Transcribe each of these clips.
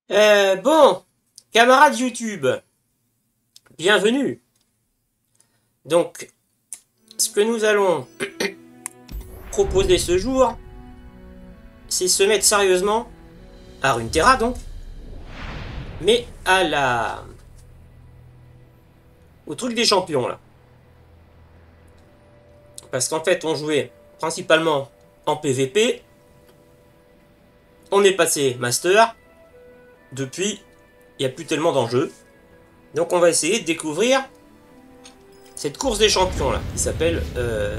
Bon, camarades YouTube, bienvenue. Donc, ce que nous allons proposer ce jour, c'est se mettre sérieusement à Runeterra donc, mais au truc des champions là. Parce qu'en fait, on jouait principalement en PVP. On est passé Master. Depuis, il n'y a plus tellement d'enjeux. Donc on va essayer de découvrir cette course des champions là, qui s'appelle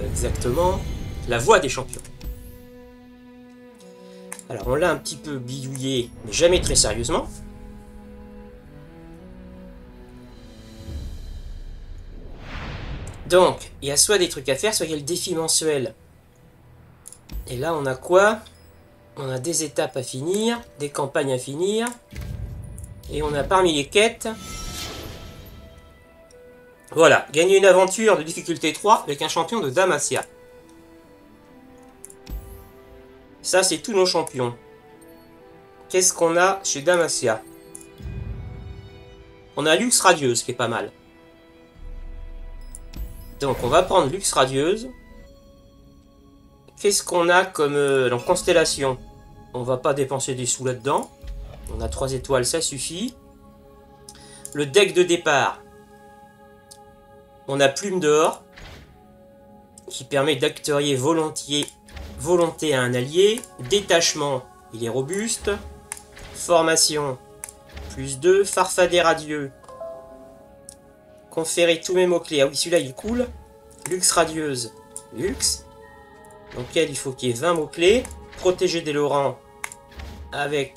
exactement la voie des champions. Alors on l'a un petit peu bidouillé, mais jamais très sérieusement. Donc, il y a soit des trucs à faire, soit il y a le défi mensuel. Et là, on a quoi? On a des étapes à finir, des campagnes à finir. Et on a parmi les quêtes... Voilà, gagner une aventure de difficulté 3 avec un champion de Demacia. Ça, c'est tous nos champions. Qu'est-ce qu'on a chez Demacia? On a Lux Radieuse, qui est pas mal. Donc, on va prendre Lux Radieuse. Qu'est-ce qu'on a comme constellation? On va pas dépenser des sous là-dedans. On a 3 étoiles, ça suffit. Le deck de départ. On a Plume d'Or, qui permet d'actorier volonté à un allié. Détachement, il est robuste. Formation, plus 2. Farfadet radieux. Conférer tous mes mots-clés. Ah oui, celui-là, il coule. Lux radieuse, Lux. Donc il faut qu'il y ait 20 mots-clés. Protéger des Laurents avec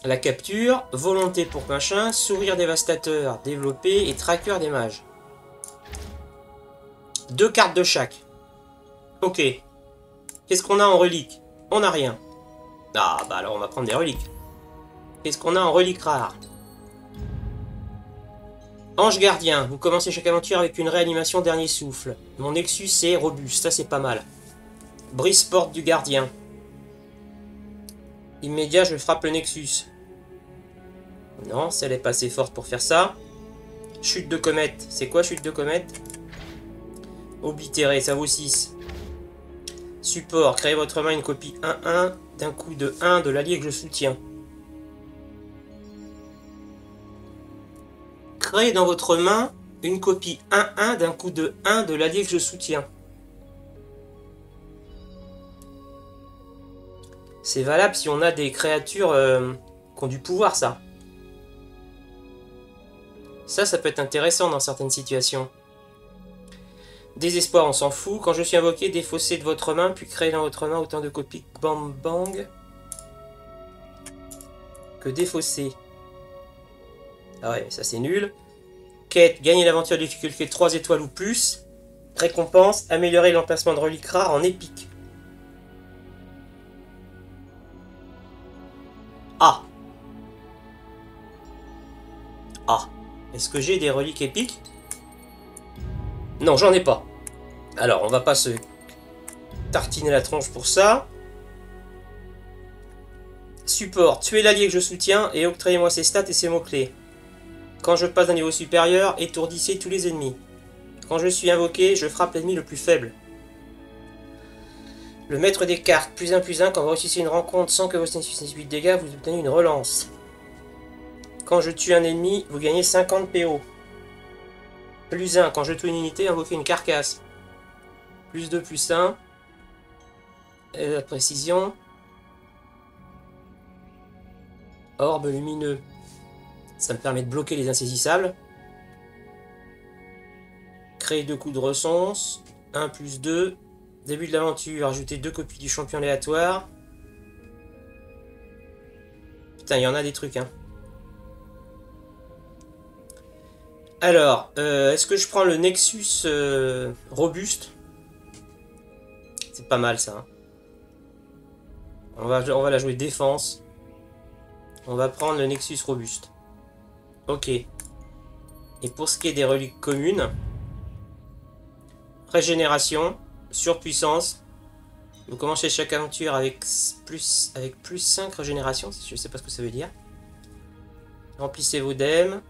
la capture. Volonté pour machin. Sourire dévastateur, développé. Et tracker des mages. 2 cartes de chaque. Ok. Qu'est-ce qu'on a en relique? On n'a rien. Ah bah alors on va prendre des reliques. Qu'est-ce qu'on a en relique rare? Ange gardien. Vous commencez chaque aventure avec une réanimation dernier souffle. Mon Nexus est robuste. Ça c'est pas mal. Brise porte du gardien. Immédiat, je frappe le Nexus. Non, celle est pas assez forte pour faire ça. Chute de comète. C'est quoi chute de comète? Oblitéré, ça vaut 6. Support. Créez votre main une copie 1-1 d'un coup de 1 de l'allié que je soutiens. Créez dans votre main une copie 1-1 d'un coup de 1 de l'allié que je soutiens. C'est valable si on a des créatures qui ont du pouvoir, ça. Ça peut être intéressant dans certaines situations. Désespoir, on s'en fout. Quand je suis invoqué, défaussez de votre main, puis créez dans votre main autant de copies Bang Bang que défausser. Ah ouais, ça c'est nul. Quête, gagner l'aventure de difficulté 3 étoiles ou plus. Récompense, améliorer l'emplacement de reliques rares en épique. Ah. Ah. Est-ce que j'ai des reliques épiques? Non, j'en ai pas. Alors, on va pas se tartiner la tronche pour ça. Support, tuez l'allié que je soutiens et octroyez-moi ses stats et ses mots-clés. Quand je passe d'un niveau supérieur, étourdissez tous les ennemis. Quand je suis invoqué, je frappe l'ennemi le plus faible. Le maître des cartes, +1/+1, quand vous réussissez une rencontre sans que vous subissez 8 dégâts, vous obtenez une relance. Quand je tue un ennemi, vous gagnez 50 PO. +1, quand je tue une unité, invoquez une carcasse. +2/+1. Et la précision. Orbe lumineux. Ça me permet de bloquer les insaisissables. Créer 2 coups de ressources. 1+2. Début de l'aventure, ajouter 2 copies du champion aléatoire. Putain, il y en a des trucs, hein. Alors, est-ce que je prends le Nexus robuste? C'est pas mal, ça. Hein. On va la jouer défense. On va prendre le Nexus robuste. Ok. Et pour ce qui est des reliques communes, régénération, surpuissance, Vous commencez chaque aventure avec plus 5 régénérations, je sais pas ce que ça veut dire. Remplissez vos dèmes.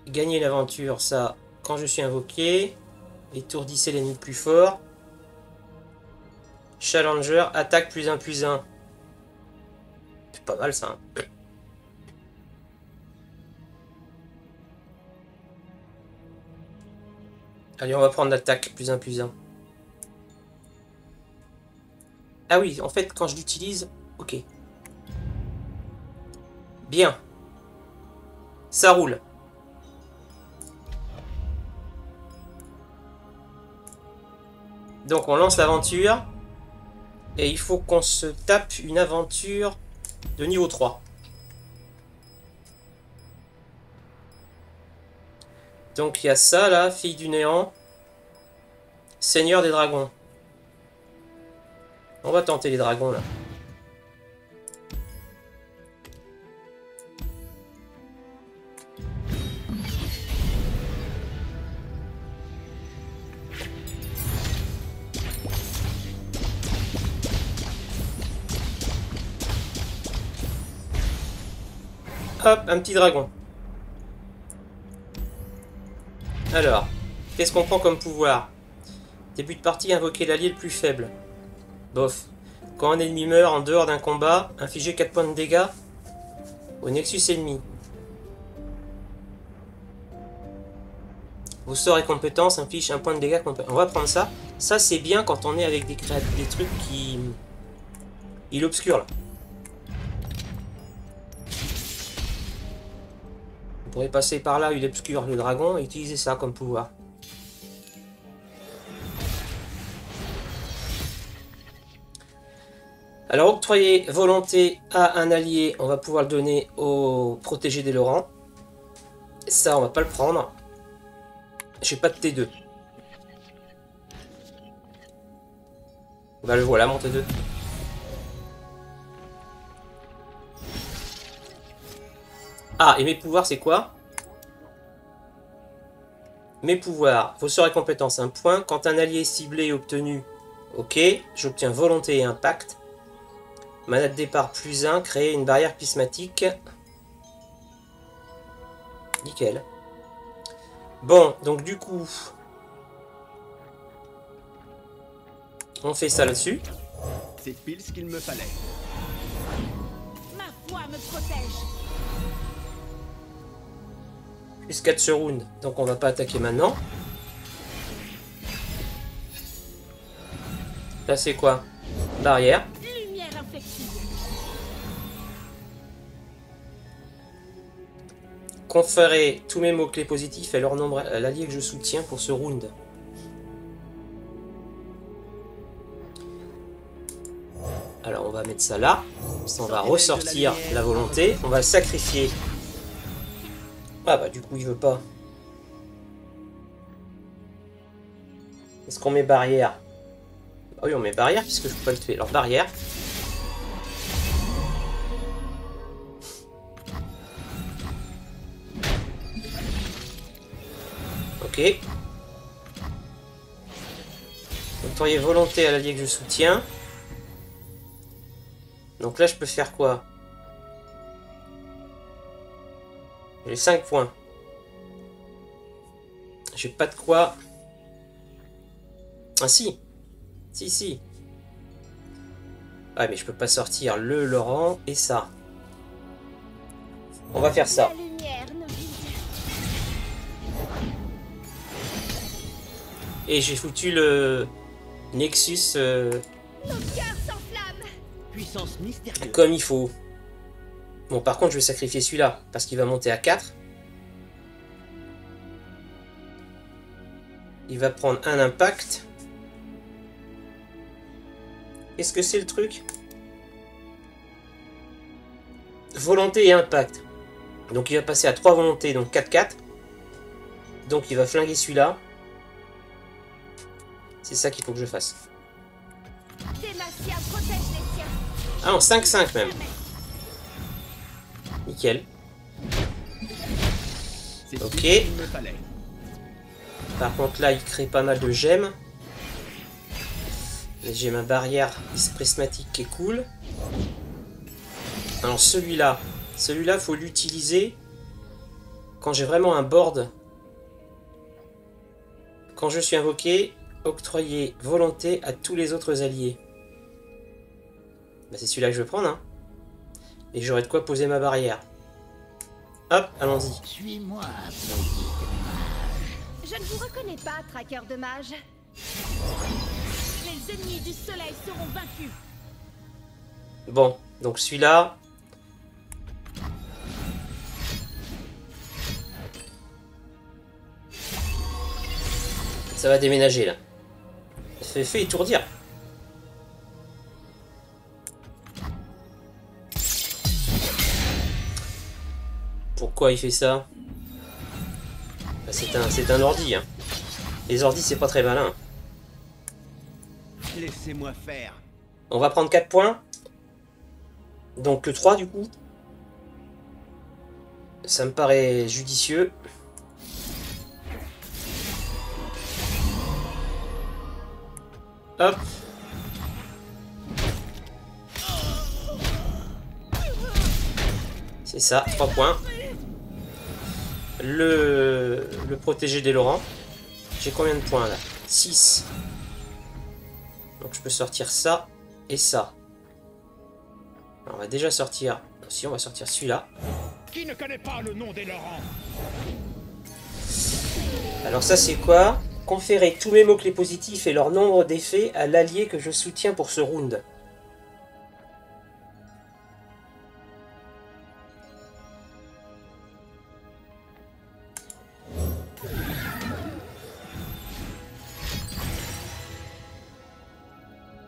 Gagnez l'aventure, ça, quand je suis invoqué. Étourdissez l'ennemi plus fort. Challenger, attaque +1/+1. C'est pas mal ça. Hein. Allez, on va prendre l'attaque +1/+1. Ah oui, en fait, quand je l'utilise... Ok. Bien. Ça roule. Donc on lance l'aventure. Et il faut qu'on se tape une aventure de niveau 3. Donc il y a ça là, fille du néant. Seigneur des dragons. On va tenter les dragons là. Hop, un petit dragon. Alors, qu'est-ce qu'on prend comme pouvoir? Début de partie, invoquer l'allié le plus faible. Bof. Quand un ennemi meurt en dehors d'un combat, infliger 4 points de dégâts au Nexus ennemi. Vos sorts et compétences infligent un point de dégâts. On va prendre ça. Ça, c'est bien quand on est avec des trucs qui... Il obscure là. On pourrait passer par là, il obscure le dragon et utiliser ça comme pouvoir. Alors, octroyer volonté à un allié, on va pouvoir le donner au protégé des Laurents. Ça, on va pas le prendre. J'ai pas de T2. Bah le voilà, mon T2. Ah, et mes pouvoirs, c'est quoi? Mes pouvoirs, vos sorts et compétences, 1 point. Quand un allié ciblé est obtenu, ok, j'obtiens volonté et impact. Mana de départ +1, créer une barrière prismatique. Nickel. Bon, donc du coup, on fait ça là-dessus. C'est pile ce qu'il me fallait. Ma foi me protège. Plus 4 sur round, donc on va pas attaquer maintenant. Là c'est quoi? Barrière. Lumière infective. Conférer tous mes mots-clés positifs et leur nombre à l'allié que je soutiens pour ce round. Alors on va mettre ça là. On va ressortir la volonté. On va le sacrifier. Ah bah du coup il veut pas. Est-ce qu'on met barrière? Ah oui on met barrière puisque je peux pas le tuer. Alors barrière. Ok. Octroyer volonté à l'allié que je soutiens. Donc là je peux faire quoi? J'ai 5 points. J'ai pas de quoi. Ah si. Si. Ah mais je peux pas sortir le Laurent et ça. On va faire ça. La lumière nous guide. Et j'ai foutu le Nexus Nos cœurs s'enflamment. Puissance mystérieuse. comme il faut. Bon par contre je vais sacrifier celui-là parce qu'il va monter à 4. Il va prendre un impact. Qu'est-ce que c'est le truc? Volonté et impact. Donc il va passer à 3 volontés, donc 4-4. Donc il va flinguer celui-là. C'est ça qu'il faut que je fasse. Demacia protège les siens. Ah non, 5-5 même. Nickel. C'est Ok. pile ce qu'il me fallait. Par contre là il crée pas mal de gemmes. J'ai ma barrière prismatique qui est cool. Alors celui-là, faut l'utiliser quand j'ai vraiment un board. Quand je suis invoqué, octroyer volonté à tous les autres alliés. Bah, c'est celui-là que je vais prendre, hein. Et j'aurai de quoi poser ma barrière. Hop, allons-y. Suis-moi, Je ne vous reconnais pas, traqueur de mages. Les ennemis du soleil seront vaincus. Bon, donc celui-là... Ça va déménager, là. Fait étourdir. Pourquoi il fait ça? Bah, c'est un ordi, hein. Les ordis, c'est pas très malin. Laissez-moi faire. On va prendre 4 points. Donc le 3 du coup. Ça me paraît judicieux. Hop. C'est ça, 3 points. Le protégé des Laurents. J'ai combien de points là? 6. Donc je peux sortir ça et ça. Alors, on va déjà sortir... Si, on va sortir celui-là. Qui ne connaît pas le nom des Laurents? Alors ça c'est quoi? Conférer tous mes mots-clés positifs et leur nombre d'effets à l'allié que je soutiens pour ce round.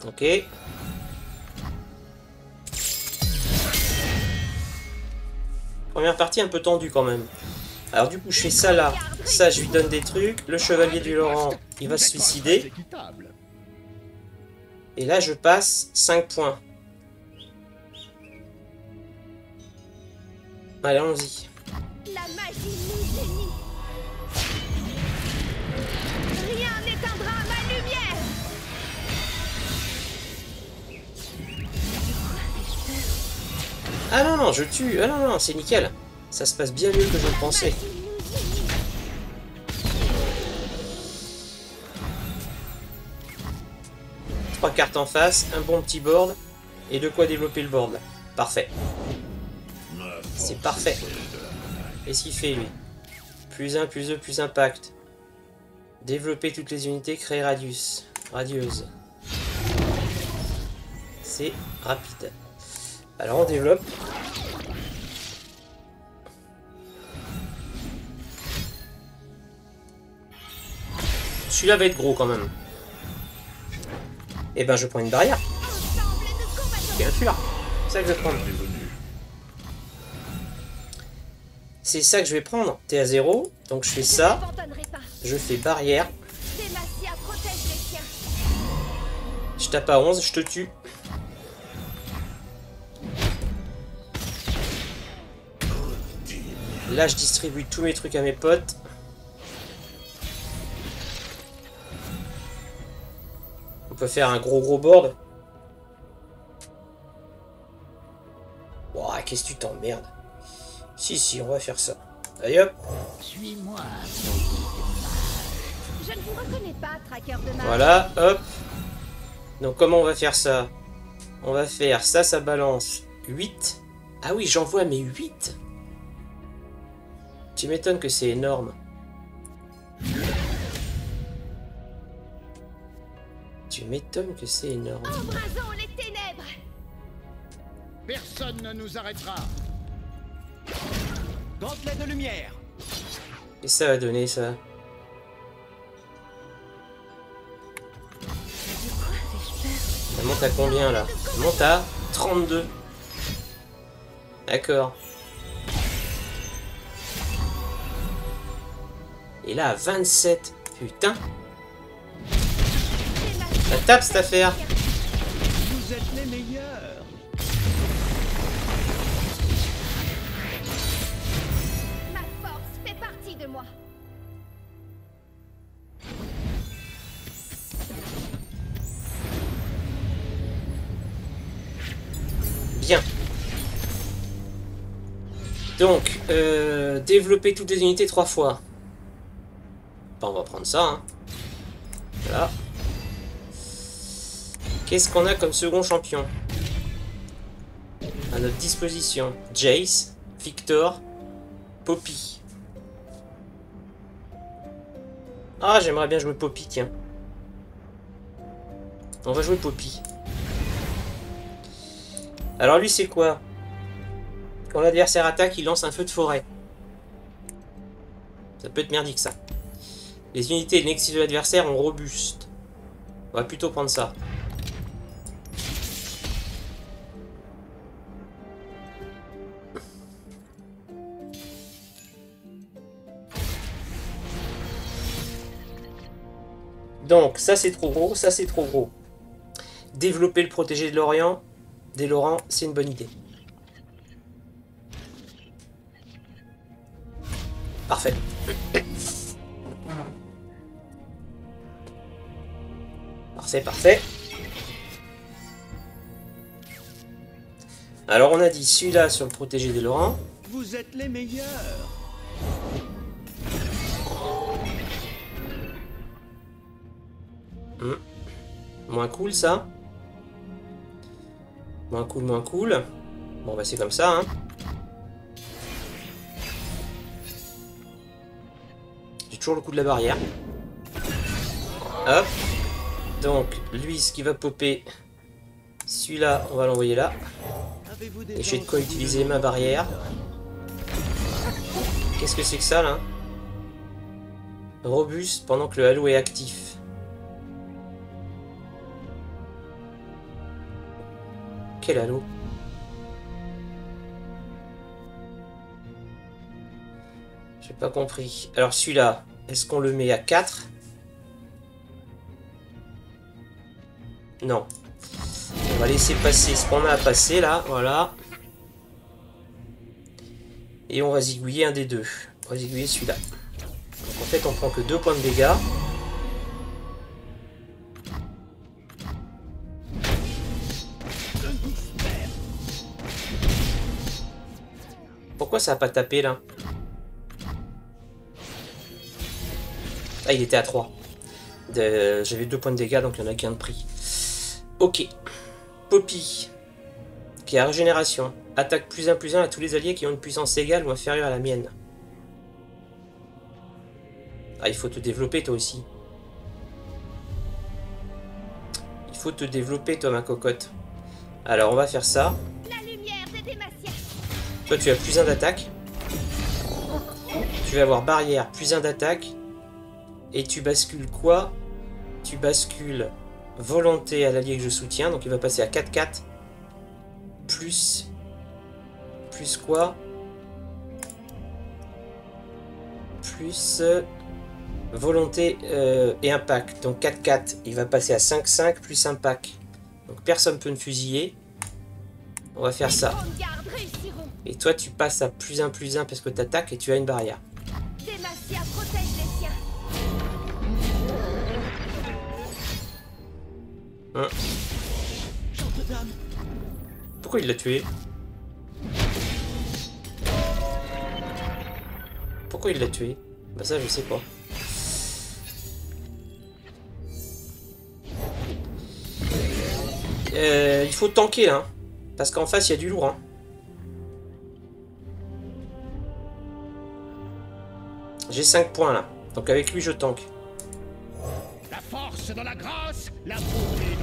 Ok. Première partie un peu tendue quand même. Alors du coup je fais ça là. Ça je lui donne des trucs. Le chevalier du Laurent il va se suicider. Et là je passe 5 points. Allez allons-y. La magie nous unit. Rien n'éteindra ma lumière. Ah non non je tue. Ah non non c'est nickel. Ça se passe bien mieux que je le pensais. Trois cartes en face, un bon petit board et de quoi développer le board. Parfait. C'est parfait. Qu'est-ce qu'il fait lui? Plus 1, plus 2, plus impact. Développer toutes les unités, créer radius. Radieuse. C'est rapide. Alors on développe. Celui-là va être gros quand même. Et ben je prends une barrière. Bien sûr. C'est ça que je vais prendre. C'est ça que je vais prendre. T'es à 0. Donc je fais ça. Je fais barrière. Je tape à 11. Je te tue. Là je distribue tous mes trucs à mes potes. On peut faire un gros board. Ouah, qu'est-ce que tu t'emmerdes? Si, on va faire ça. Allez hop. Suis-moi. Je ne vous reconnais pas, traqueur de mages. Voilà, hop. Donc comment on va faire ça? On va faire ça, ça balance 8. Ah oui, j'envoie mes 8. Tu m'étonnes que c'est énorme. Tu m'étonnes que c'est énorme. Embrasons les ténèbres. Personne ne nous arrêtera. Gantelet de lumière. Qu'est-ce que ça va donner ça? Ça monte à combien là? Ça monte à 32. D'accord. Et là à 27. Putain. Ça tape cette affaire. Vous êtes les meilleurs. Ma force fait partie de moi. Donc, développer toutes les unités 3 fois. Bah, on va prendre ça. Hein. Voilà. Qu'est-ce qu'on a comme second champion à notre disposition? Jace, Victor, Poppy. Ah, j'aimerais bien jouer Poppy, tiens. On va jouer Poppy. Alors lui, c'est quoi? Quand l'adversaire attaque, il lance un feu de forêt. Ça peut être merdique, ça. Les unités de Nexus de l'adversaire ont robuste. On va plutôt prendre ça. Donc, ça c'est trop gros, ça c'est trop gros. Développer le protégé de Lorient, des Laurent, c'est une bonne idée. Parfait. Parfait, parfait. Alors on a dit celui-là sur le protégé des Laurent. Vous êtes les meilleurs. Moins cool ça. Moins cool, moins cool. Bon bah c'est comme ça hein. J'ai toujours le coup de la barrière. Hop. Donc lui ce qui va popper. Celui-là on va l'envoyer là. Et j'ai de quoi utiliser ma barrière. Qu'est-ce que c'est que ça là? Robuste pendant que le halo est actif. Quel halo? J'ai pas compris. Alors celui-là, est-ce qu'on le met à 4? Non. On va laisser passer ce qu'on a à passer là, voilà. Et on va zigouiller un des deux. On va zigouiller celui-là. Donc en fait on prend que 2 points de dégâts. Pourquoi ça n'a pas tapé là? Ah, il était à 3. J'avais 2 points de dégâts, donc il y en a qu'un de prix. Ok. Poppy. Qui a régénération. Attaque +1/+1 à tous les alliés qui ont une puissance égale ou inférieure à la mienne. Ah, il faut te développer toi aussi. Il faut te développer toi ma cocotte. Alors on va faire ça. Toi tu as +1 d'attaque. Tu vas avoir barrière, +1 d'attaque. Et tu bascules quoi? Tu bascules volonté à l'allié que je soutiens. Donc il va passer à 4-4. Plus quoi? Plus volonté et impact. Donc 4-4. Il va passer à 5-5 plus impact. Donc personne ne peut me fusiller. On va faire ça. Et toi tu passes à +1/+1 parce que tu attaques et tu as une barrière. Demacia protège les siens. Hein. Pourquoi il l'a tué? Pourquoi il l'a tué? Bah ça je sais pas. Il faut tanker là. Hein, parce qu'en face il y a du lourd. Hein. J'ai 5 points là. Donc avec lui je tank. La force dans la grâce, la beauté.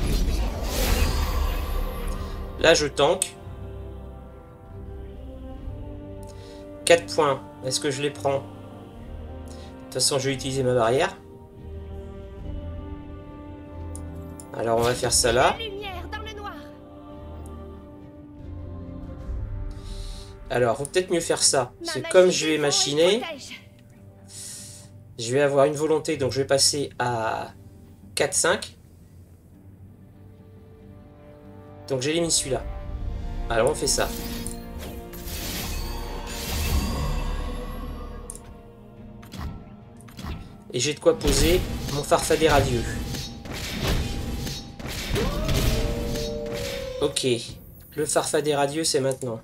Là je tank. 4 points. Est-ce que je les prends? De toute façon je vais utiliser ma barrière. Alors on va faire ça là. Alors faut peut-être mieux faire ça. Parce que comme je vais machiner, je vais avoir une volonté. Donc je vais passer à 4-5. Donc j'élimine celui-là. Alors on fait ça. Et j'ai de quoi poser mon farfadet radieux. Ok. Le farfadet radieux c'est maintenant.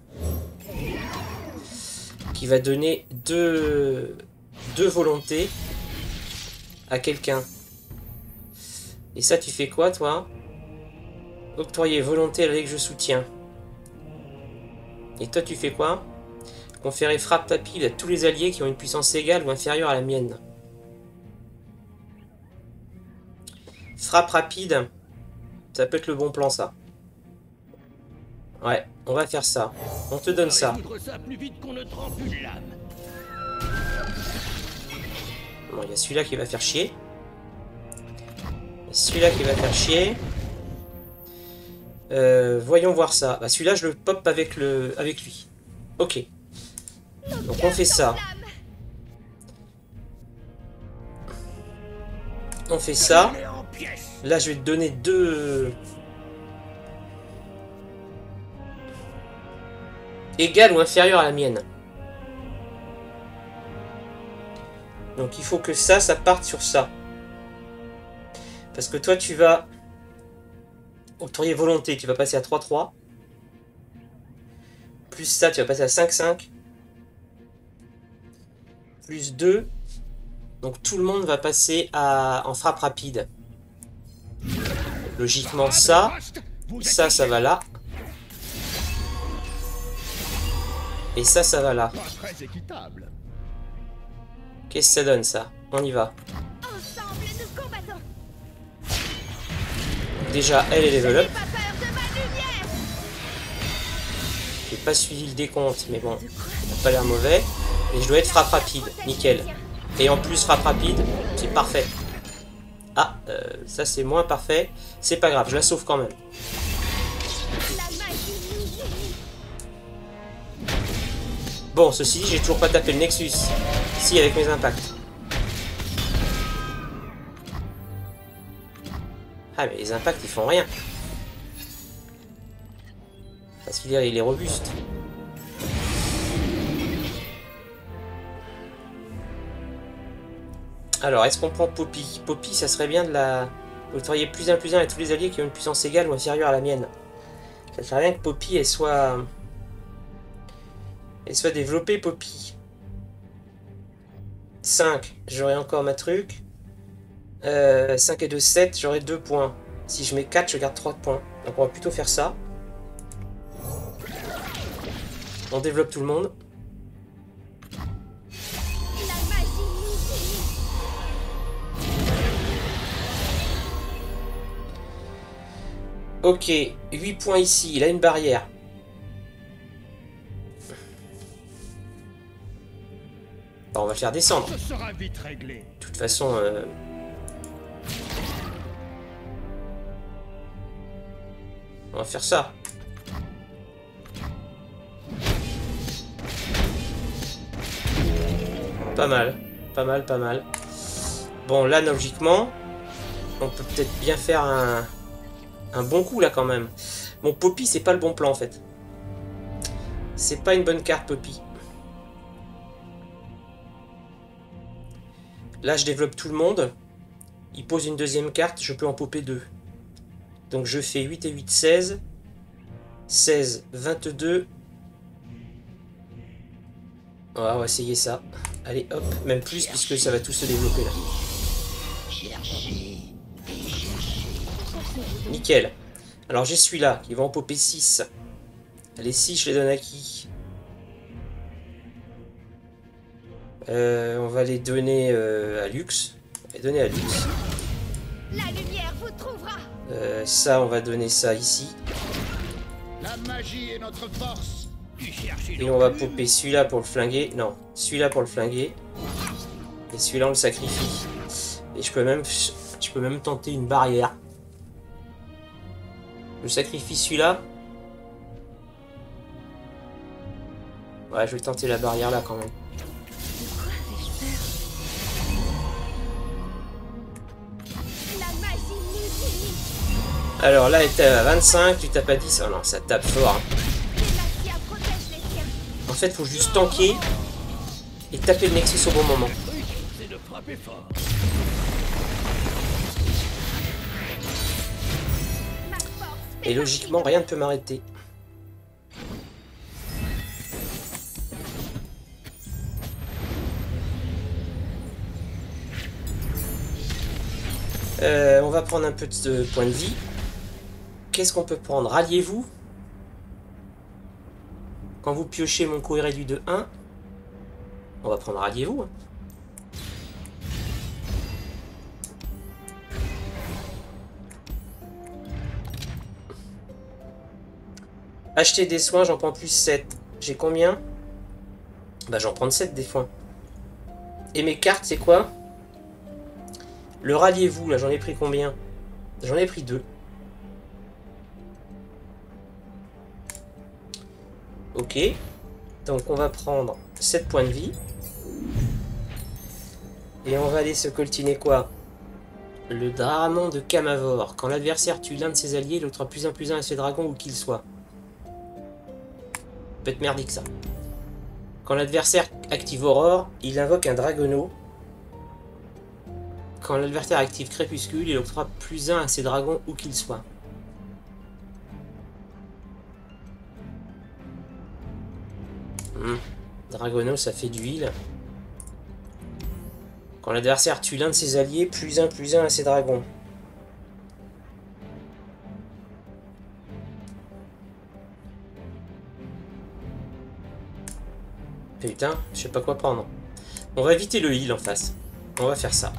qui va donner deux volontés à quelqu'un. Et ça, tu fais quoi, toi? Octroyer volonté à l'allié que je soutiens. Et toi, tu fais quoi? Conférer frappe rapide à tous les alliés qui ont une puissance égale ou inférieure à la mienne. Frappe rapide, ça peut être le bon plan, ça. Ouais, on va faire ça. On te donne ça. Bon, il y a celui-là qui va faire chier. Celui-là qui va faire chier. Voyons voir ça. Bah, celui-là, je le pop avec lui. Ok. Donc on fait ça. On fait ça. Là, je vais te donner deux... égale ou inférieure à la mienne. Donc il faut que ça parte sur ça. Parce que toi, tu vas... octroyer volonté, tu vas passer à 3-3. Plus ça, tu vas passer à 5-5. Plus 2. Donc tout le monde va passer en frappe rapide. Logiquement, ça va là. Et ça va là. Qu'est-ce que ça donne, ça? On y va. Déjà, elle est level up. J'ai pas suivi le décompte, mais bon, ça n'a pas l'air mauvais. Et je dois être frappe rapide, nickel. Et en plus, frappe rapide, c'est parfait. Ah, ça c'est moins parfait. C'est pas grave, je la sauve quand même. Bon, ceci dit, j'ai toujours pas tapé le Nexus. Si, avec mes impacts. Ah, mais les impacts, ils font rien. Parce qu'il est robuste. Alors, est-ce qu'on prend Poppy? Poppy, ça serait bien de la... octroyer +1 +1 à tous les alliés qui ont une puissance égale ou inférieure à la mienne. Ça serait bien que Poppy, elle soit développée, Poppy. 5, j'aurai encore ma truc. 5 et 2, 7, j'aurai 2 points. Si je mets 4, je garde 3 points. Donc on va plutôt faire ça. On développe tout le monde. Ok, 8 points ici, il a une barrière. Bon, on va le faire descendre. De toute façon... on va faire ça. Pas mal, pas mal, pas mal. Bon, là, logiquement, on peut peut-être bien faire un bon coup, là, quand même. Bon, Poppy, c'est pas le bon plan, en fait. C'est pas une bonne carte, Poppy. Là, je développe tout le monde. Il pose une deuxième carte, je peux en popper 2. Donc je fais 8 et 8, 16. 16, 22. Ouais, on va essayer ça. Allez, hop, même plus, puisque ça va tout se développer là. Nickel. Alors j'ai celui-là, qui va en popper 6. Les 6, je les donne à qui? On va les donner à Lux. On va les donner à Lux. La lumière vous trouvera. Ça, on va donner ça ici. La magie est notre force. Et on va popper celui-là pour le flinguer. Non, celui-là pour le flinguer. Et celui-là, on le sacrifie. Et je peux même tenter une barrière. Je sacrifie celui-là. Ouais, je vais tenter la barrière là quand même. Alors là, elle tape à 25, tu tapes à 10. Oh non, ça tape fort. En fait, faut juste tanker et taper le Nexus au bon moment. Et logiquement, rien ne peut m'arrêter. On va prendre un peu de points de vie. Qu'est-ce qu'on peut prendre? Ralliez-vous. Quand vous piochez, mon coût est réduit de 1. On va prendre ralliez-vous. Acheter des soins, j'en prends plus 7. J'ai combien? Bah j'en prends 7 des soins. Et mes cartes, c'est quoi? Le ralliez-vous, là, j'en ai pris combien? J'en ai pris 2. Ok. Donc on va prendre 7 points de vie. Et on va aller se coltiner quoi? Le Dramon de Camavor. Quand l'adversaire tue l'un de ses alliés, l'autre a +1/+1 à ses dragons où qu'il soit. Peut être merdique ça. Quand l'adversaire active Aurore, il invoque un Dragono. Quand l'adversaire active Crépuscule, il octroie +1 à ses dragons où qu'il soit. Dragono, ça fait du heal. Quand l'adversaire tue l'un de ses alliés, +1/+1 à ses dragons. Putain, je sais pas quoi prendre. On va éviter le heal en face. On va faire ça.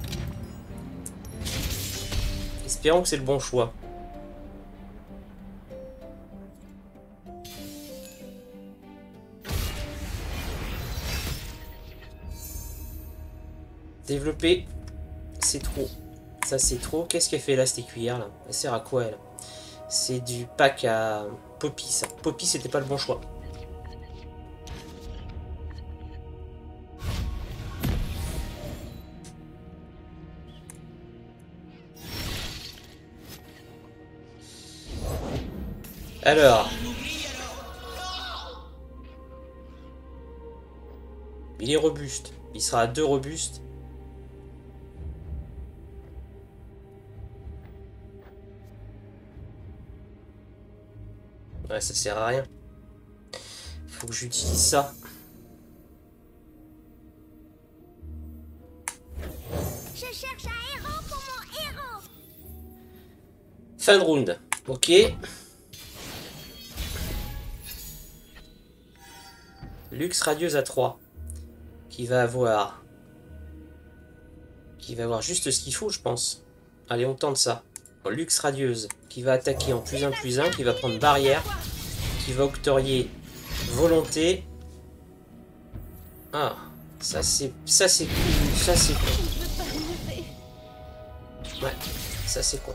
Espérons que c'est le bon choix. Développer, c'est trop. Ça c'est trop. Qu'est-ce qu'elle fait là, cette cuillère là? Elle sert à quoi elle? C'est du pack à Poppy ça. Poppy c'était pas le bon choix. Alors. Il est robuste. Il sera à 2 robustes. Ouais, ça sert à rien. Faut que j'utilise ça. Je cherche un héros pour mon héros. Fin de round. Ok. Lux radieuse à 3. Qui va avoir juste ce qu'il faut, je pense. Allez, on tente ça. Lux radieuse qui va attaquer en +1/+1, qui va prendre barrière, qui va octroyer volonté. Ah, ça c'est cool, ça c'est con. Ouais, ça c'est con.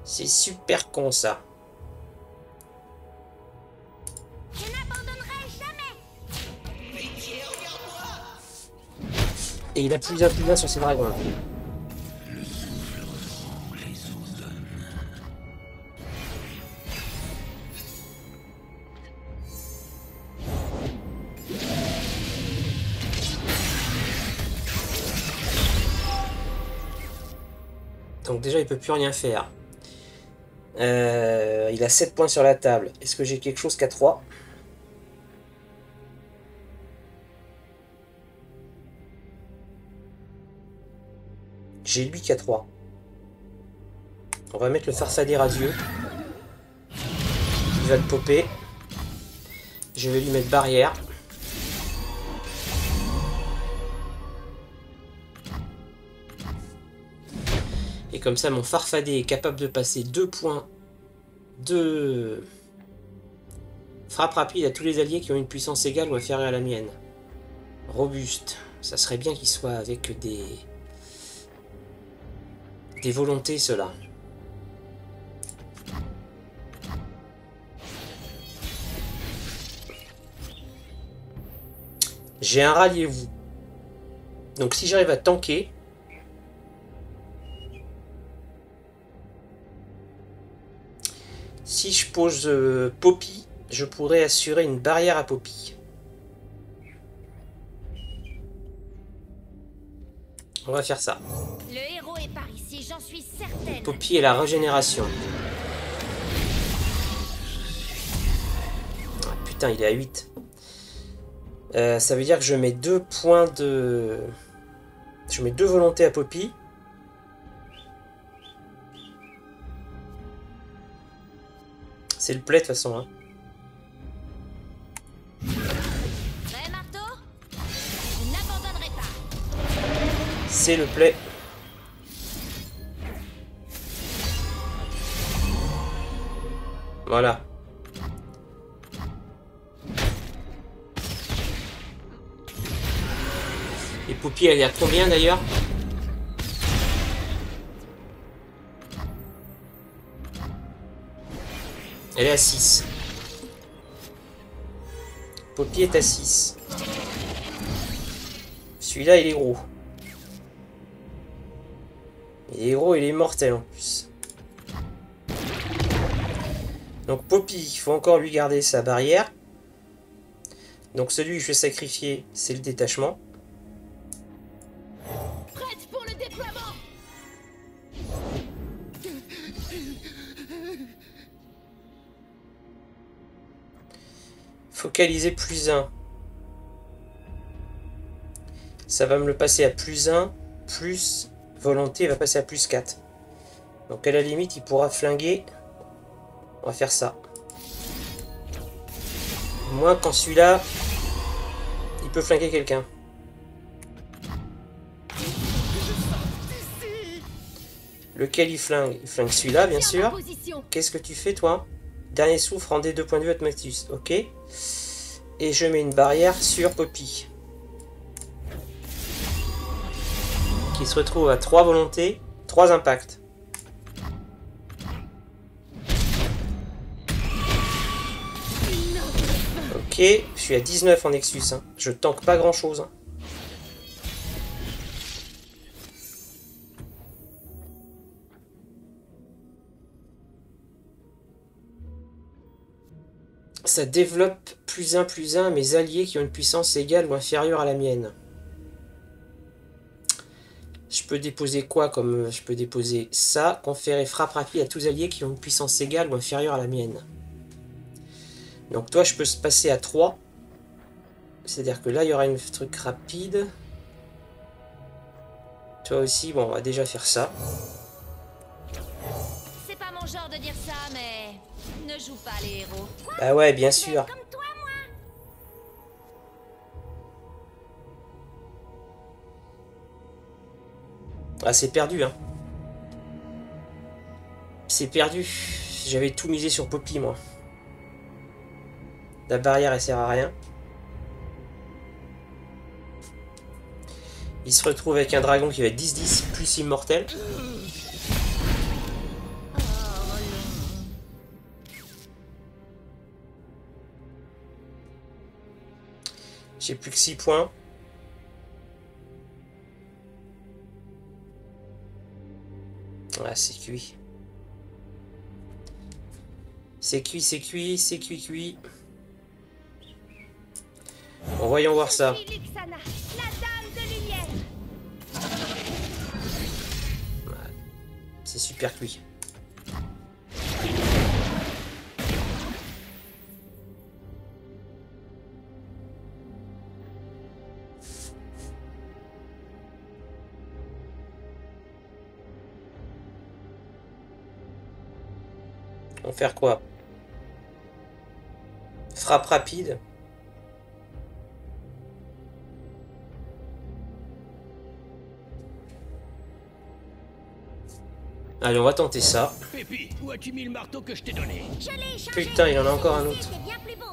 C'est super con ça. Je n'abandonnerai jamais. Et il a +1/+1 sur ses dragons. Donc déjà il peut plus rien faire. Il a 7 points sur la table. Est-ce que j'ai quelque chose qu'à 3? J'ai lui qu'à 3. On va mettre le farfadet radieux. Il va le popper. Je vais lui mettre barrière. Et comme ça, mon farfadet est capable de passer 2 points de frappe rapide à tous les alliés qui ont une puissance égale ou inférieure à la mienne. Robuste. Ça serait bien qu'il soit avec des volontés, ceux-là. J'ai un ralliez-vous. Donc si j'arrive à tanker... Si je pose Poppy, je pourrais assurer une barrière à Poppy. On va faire ça. Le héros est par ici, j'en suis certaine. Poppy et la régénération. Ah, putain, il est à 8. Ça veut dire que je mets 2 points de Je mets 2 volontés à Poppy. C'est le play de toute façon. Hein. Prêt, marteau? Je n'abandonnerai pas. C'est le play. Voilà. Et Poppy, elle est à combien d'ailleurs? Elle est à 6. Poppy est à 6. Celui-là, il est gros. Il est gros, il est mortel en plus. Donc Poppy, il faut encore lui garder sa barrière. Donc celui que je vais sacrifier, c'est le détachement. Prête pour le déploiement. Focaliser +1. Ça va me le passer à +1, plus volonté va passer à +4. Donc à la limite, il pourra flinguer. On va faire ça. Moins quand celui-là, il peut flinguer quelqu'un. Lequel il flingue? Il flingue celui-là, bien sûr. Qu'est-ce que tu fais, toi? Dernier souffle, rendez 2 points de vue à Atmatus. Ok. Et je mets une barrière sur Poppy. Qui se retrouve à 3 volontés, 3 impacts. Ok, je suis à 19 en Nexus. Hein. Je tank pas grand chose. Hein. Ça développe +1/+1 mes alliés qui ont une puissance égale ou inférieure à la mienne. Je peux déposer quoi comme... Je peux déposer ça. Conférer frappe rapide à tous alliés qui ont une puissance égale ou inférieure à la mienne. Donc toi, je peux se passer à 3. C'est-à-dire que là, il y aura une truc rapide. Toi aussi, bon, on va déjà faire ça. C'est pas mon genre de dire ça, mais ne joue pas les héros. Bah ouais, bien sûr. Comme toi, moi. Ah, c'est perdu, hein. C'est perdu. J'avais tout misé sur Poppy, moi. La barrière, elle sert à rien. Il se retrouve avec un dragon qui va être 10-10 plus immortel. J'ai plus que 6 points. Ah, c'est cuit. C'est cuit, c'est cuit, c'est cuit. Bon, voyons voir ça. Je suis Luxana, la dame de lumière. C'est super cuit. On va faire quoi? Frappe rapide. Allez, on va tenter ça. Pépi, où as-tu mis le marteau que je t'ai donné? Je l'ai changé. Putain, il y en a encore un autre. C'était bien plus beau.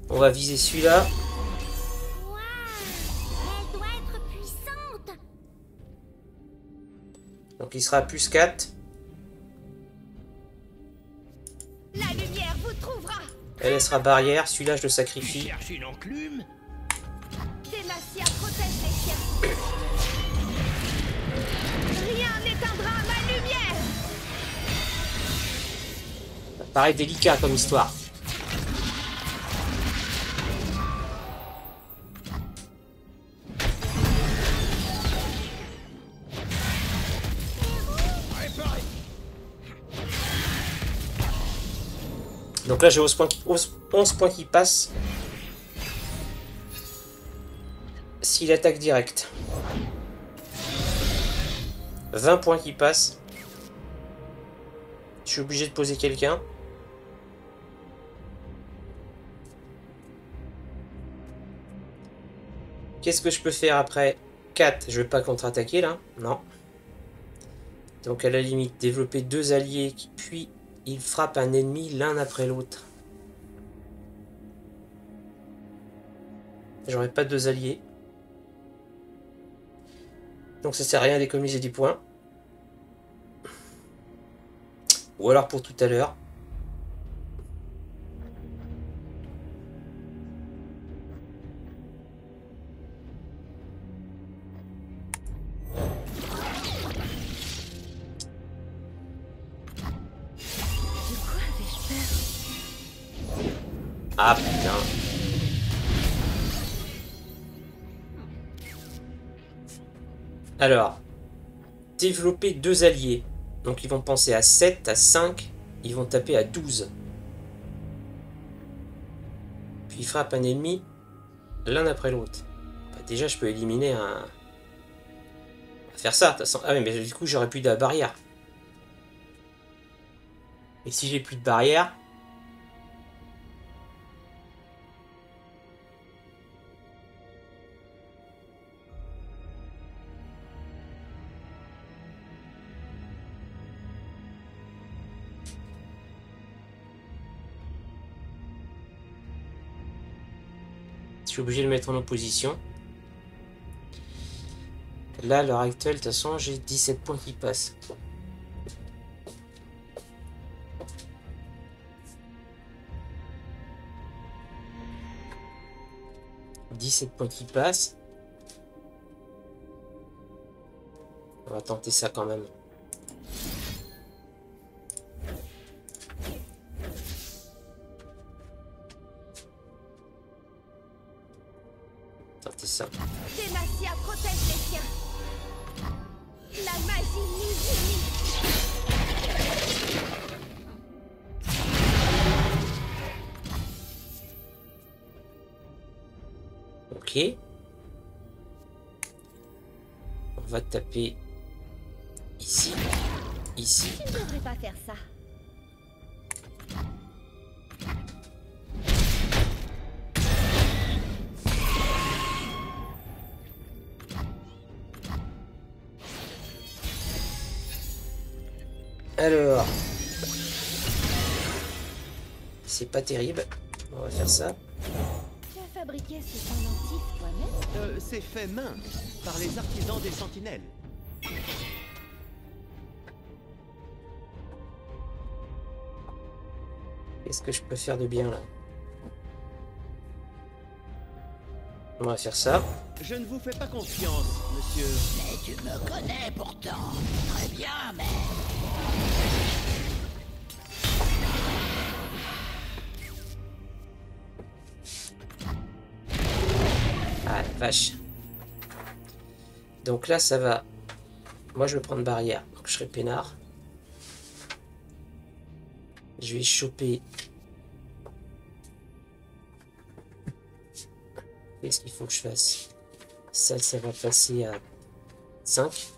On va viser celui-là. Waouh, elle doit être puissante. Donc il sera à +4. La lumière vous trouvera. Elle sera barrière. Celui-là, je le sacrifie. Cherche une enclume? Demacia protège les siens. Rien n'éteindra ma lumière. Ça paraît délicat comme histoire. Donc là, j'ai 11 points qui passent. s'il attaque direct. 20 points qui passent. Je suis obligé de poser quelqu'un. Qu'est-ce que je peux faire après? 4, je vais pas contre-attaquer là. Non. Donc à la limite, développer 2 alliés, puis il frappe un ennemi l'un après l'autre. J'aurais pas 2 alliés. Donc ça sert à rien d'économiser des points. Ou alors pour tout à l'heure. Ah putain. Alors, développer 2 alliés. Donc ils vont penser à 7, à 5, ils vont taper à 12. Puis ils frappent un ennemi l'un après l'autre. Bah, déjà je peux éliminer un... Faire ça, de toute façon. Ah oui, mais du coup j'aurais plus de barrière. Et si j'ai plus de barrière... Je suis obligé de le mettre en opposition. Là, à l'heure actuelle, de toute façon, j'ai 17 points qui passent. On va tenter ça quand même. Tenter ça. Demacia protège les siens. La magie nous unit. Ok. On va taper ici, ici. Tu ne devrais pas faire ça. Alors, c'est pas terrible. On va faire ça. Tu as fabriqué ce pendentif toi-même? C'est fait main par les artisans des sentinelles. Qu'est-ce que je peux faire de bien là? On va faire ça. Je ne vous fais pas confiance, monsieur. Mais tu me connais pourtant. Très bien, mais... Ah la vache. Donc là ça va. Moi je vais prendre barrière. Donc je serai peinard. Je vais choper. Qu'est-ce qu'il faut que je fasse? Ça va passer à 5.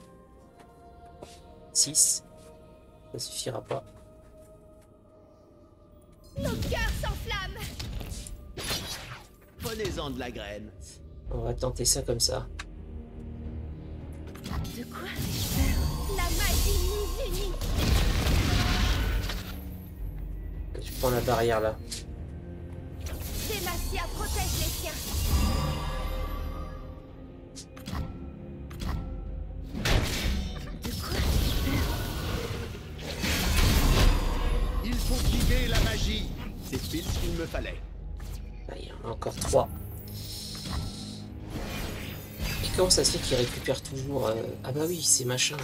6. Ça suffira pas. Nos cœurs s'enflamment. Prenez-en de la graine. On va tenter ça comme ça. De quoi ai-je peur? La magie nous unit. Je prends la barrière là. Demacia protège les siens. De quoi ai-je peur? Il faut guider la magie. C'est pile ce qu'il me fallait. Là, il y en a encore 3. Et comment ça se fait qu'il récupère toujours Ah bah oui, c'est machin.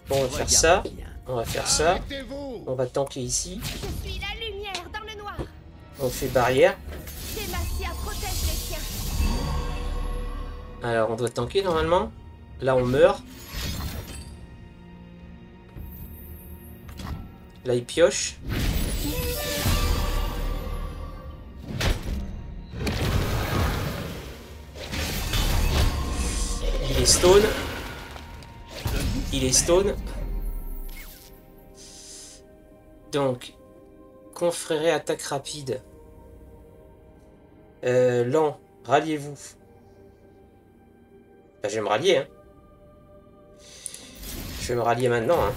Bon, on va faire ça. On va faire ça. Arrêtez-vous. On va tanker ici. Je suis la lumière dans le noir. On fait barrière. Demacia protège les siens. Alors, on doit tanker normalement. Là, on meurt. Là, il pioche. Il est stone. Il est stone. Donc, confréré attaque rapide. Lent, ralliez-vous. Bah, je vais me rallier. Hein. Je vais me rallier maintenant. Hein.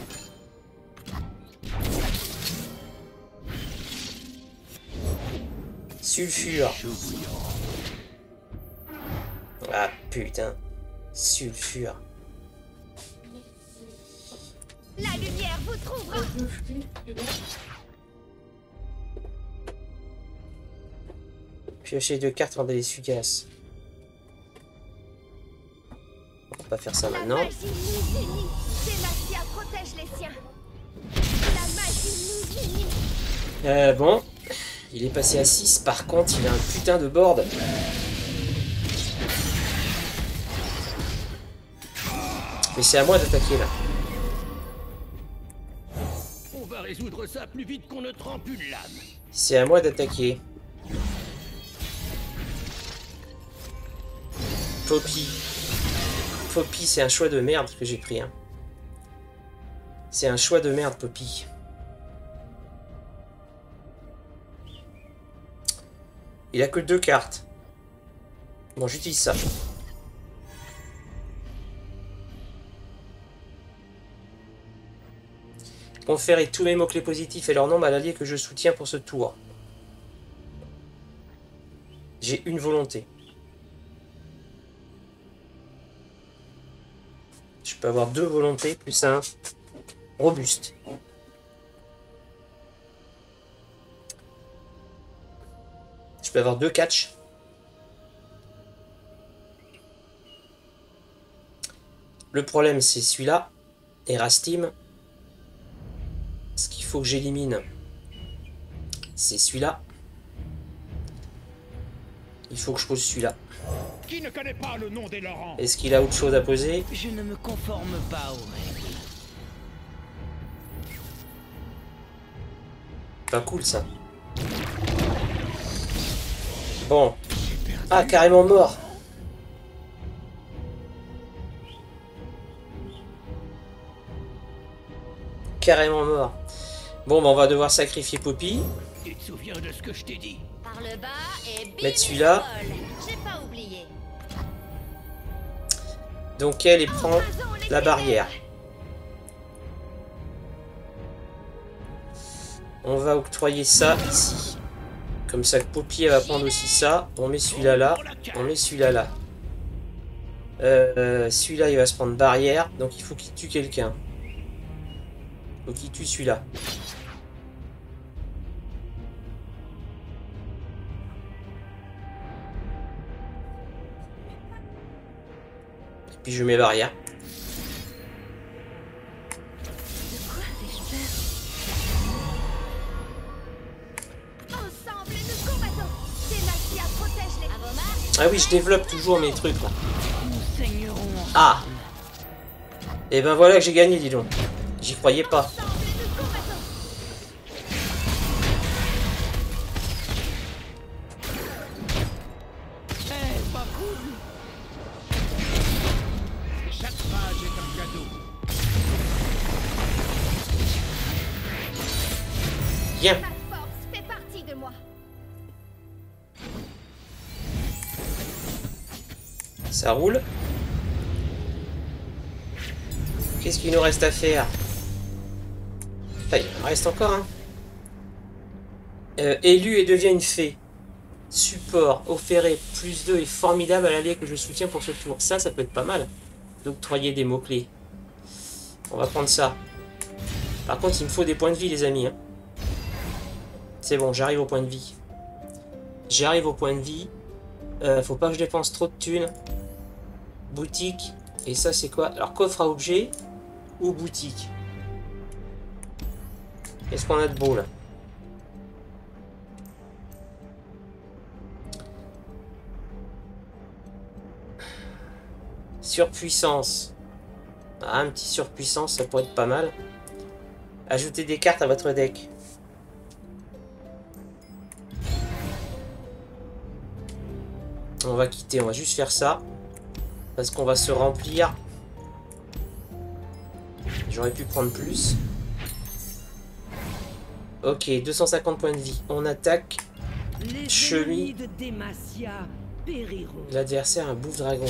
Sulfure. Ah putain. Sulfure. La lumière vous trouvera. Piocher 2 cartes avant d'aller fugace. On va pas faire ça La maintenant. magie nous unit. Demacia protège les siens. La magie nous unit. Bon. Il est passé à 6. Par contre, il a un putain de board. Mais c'est à moi d'attaquer là. On va résoudre ça plus vite qu'on ne trempe une lame. C'est à moi d'attaquer. Poppy. Poppy, c'est un choix de merde que j'ai pris. Hein. C'est un choix de merde, Poppy. Il a que 2 cartes. Bon, j'utilise ça. Conférer tous mes mots-clés positifs et leur nom à l'allié que je soutiens pour ce tour. J'ai une volonté. Je peux avoir 2 volontés plus un robuste. Je peux avoir 2 catch. Le problème c'est celui-là. Erastim. Ce qu'il faut que j'élimine, c'est celui-là. Il faut que je pose celui-là. Qui ne connaît pas le nom des Laurents? Est-ce qu'il a autre chose à poser? Je ne me conforme pas aux règles. Pas cool ça. Bon. Ah, carrément mort. Carrément mort. Bon, bah on va devoir sacrifier Poppy. Tu te souviens de ce que je t'ai dit? Par le bas et bim, Mettre celui-là. J'ai pas oublié. Donc elle prend la barrière. On va octroyer ça ici. Comme ça que Poppy elle va prendre aussi ça. On met celui-là là. On met celui-là là. Celui-là il va se prendre barrière. Donc il faut qu'il tue quelqu'un. Faut qu'il tue celui-là. Et puis je mets barrière. Ensemble, nous combattons. Demacia protège les... À vos marques. Ah oui, je développe toujours mes trucs là. Nous saignerons ensemble. Ah! Et ben voilà que j'ai gagné, dis donc. J'y croyais pas. Ensemble, nous combattons. Eh, pas cool. Chaque page est un cadeau. Bien. Ma force fait partie de moi. Ça roule. Qu'est-ce qu'il nous reste à faire? Ah, il en reste encore, hein. Élu et devient une fée. Support, offéré, +2 est formidable à l'allié que je soutiens pour ce tour. Ça peut être pas mal. D'octroyer des mots-clés. On va prendre ça. Par contre, il me faut des points de vie, les amis. Hein. C'est bon, j'arrive au point de vie. J'arrive au point de vie. Faut pas que je dépense trop de thunes. Boutique. Et ça, c'est quoi? Alors, coffre à objets ou boutique? Qu'est-ce qu'on a de beau, là? Surpuissance. Ah, un petit surpuissance, ça pourrait être pas mal. Ajoutez des cartes à votre deck. On va quitter, on va juste faire ça. Parce qu'on va se remplir. J'aurais pu prendre plus. Ok, 250 points de vie. On attaque. Chemise. L'adversaire un bouffe dragon.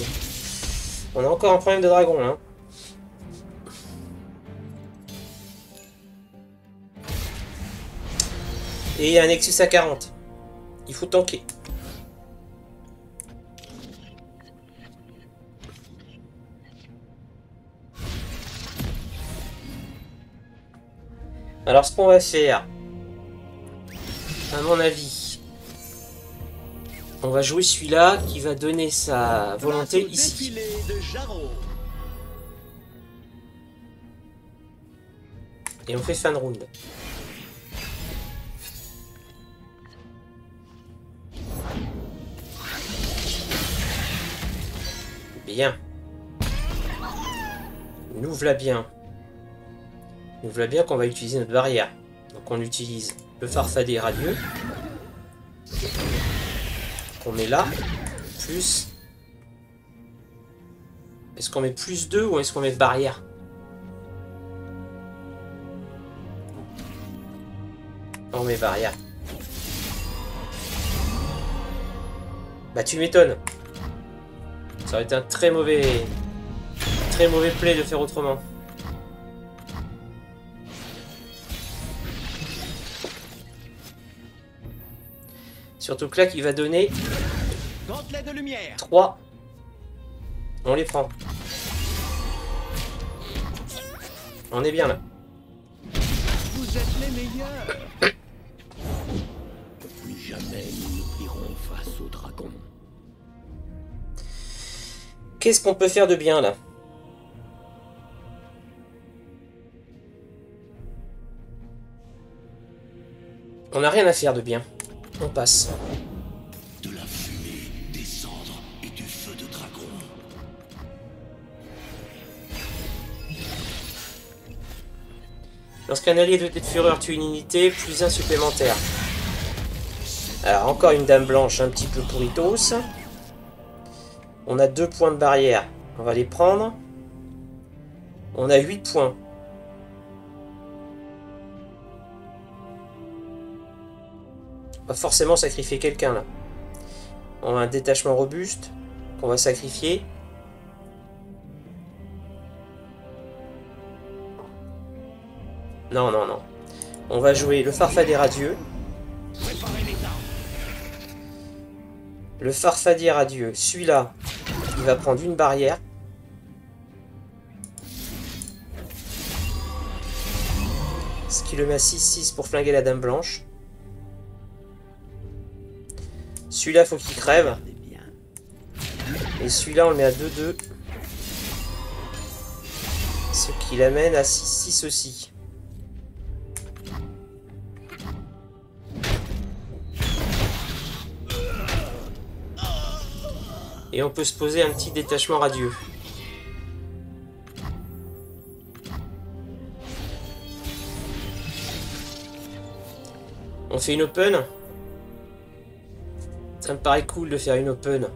On a encore un problème de dragon, hein. Et il y a un Nexus à 40. Il faut tanker. Alors ce qu'on va faire, à mon avis, on va jouer celui-là qui va donner sa volonté ici. Et on fait fin de round. Bien. Nous voilà bien. Nous voilà bien qu'on va utiliser notre barrière. Donc on utilise le farfadet radieux. Qu'on met là. Plus. Est-ce qu'on met plus 2 ou est-ce qu'on met barrière? On met barrière. Bah tu m'étonnes. Ça aurait été un très mauvais play de faire autrement. Surtout que là, qui va donner 3. On les prend. On est bien là. Vous êtes les meilleurs. Plus jamais nous ne plierons face au dragon. Qu'est-ce qu'on peut faire de bien là? On n'a rien à faire de bien. On passe. De la fumée, des cendres et du feu de dragon. Lorsqu'un allié de tête fureur tue une unité, plus 1 supplémentaire. Alors encore une dame blanche un petit peu pourritos. On a 2 points de barrière. On va les prendre. On a 8 points. On va forcément sacrifier quelqu'un là. On a un détachement robuste qu'on va sacrifier. Non, non, non. On va jouer le farfadet radieux. Le farfadet radieux, celui-là, il va prendre une barrière. Ce qui le met à 6-6 pour flinguer la dame blanche. Celui-là, faut qu'il crève. Et celui-là, on le met à 2-2. Ce qui l'amène à 6-6 aussi. Et on peut se poser un petit détachement radieux. On fait une open. Ça me paraît cool de faire une open.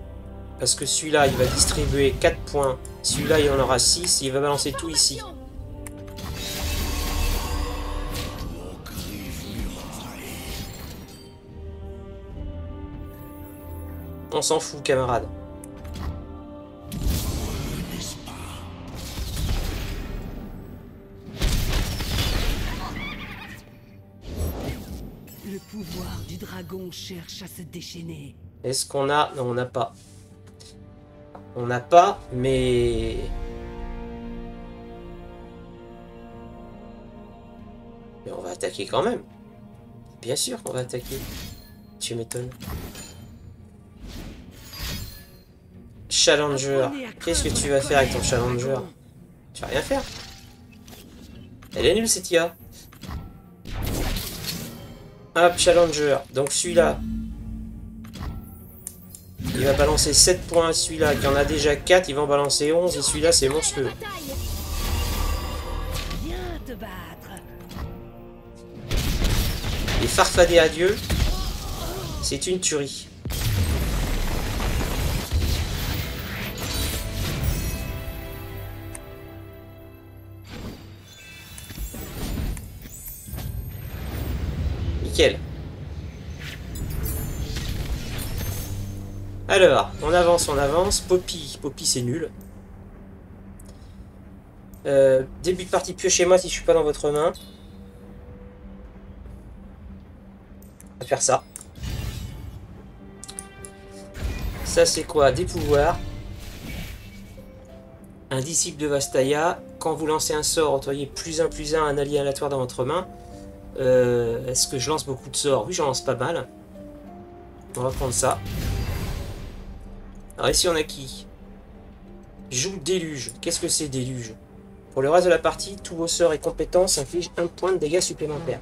Parce que celui-là, il va distribuer 4 points. Celui-là, il en aura 6. Et il va balancer tout ici. On s'en fout, camarade. Le pouvoir du dragon cherche à se déchaîner. Est-ce qu'on a... Non, on n'a pas. On n'a pas, mais... Mais on va attaquer quand même. Bien sûr qu'on va attaquer. Tu m'étonnes. Challenger. Qu'est-ce que tu vas faire avec ton Challenger? Tu vas rien faire. Elle est nulle cette IA. Hop, Challenger. Donc celui-là. Il va balancer 7 points à celui-là, qui en a déjà 4, il va en balancer 11, et celui-là, c'est monstrueux. Viens te battre. Et farfader à Dieu, c'est une tuerie. Nickel. Alors, on avance, on avance. Poppy, Poppy c'est nul. Début de partie, piochez-moi si je suis pas dans votre main. On va faire ça. Ça c'est quoi? Des pouvoirs. Un disciple de Vastaya. Quand vous lancez un sort, envoyez +1/+1 un allié aléatoire dans votre main. Est-ce que je lance beaucoup de sorts? Oui, j'en lance pas mal. On va prendre ça. Alors ici on a qui? Joue déluge. Qu'est-ce que c'est déluge? Pour le reste de la partie, tous vos sorts et compétences infligent 1 point de dégâts supplémentaires.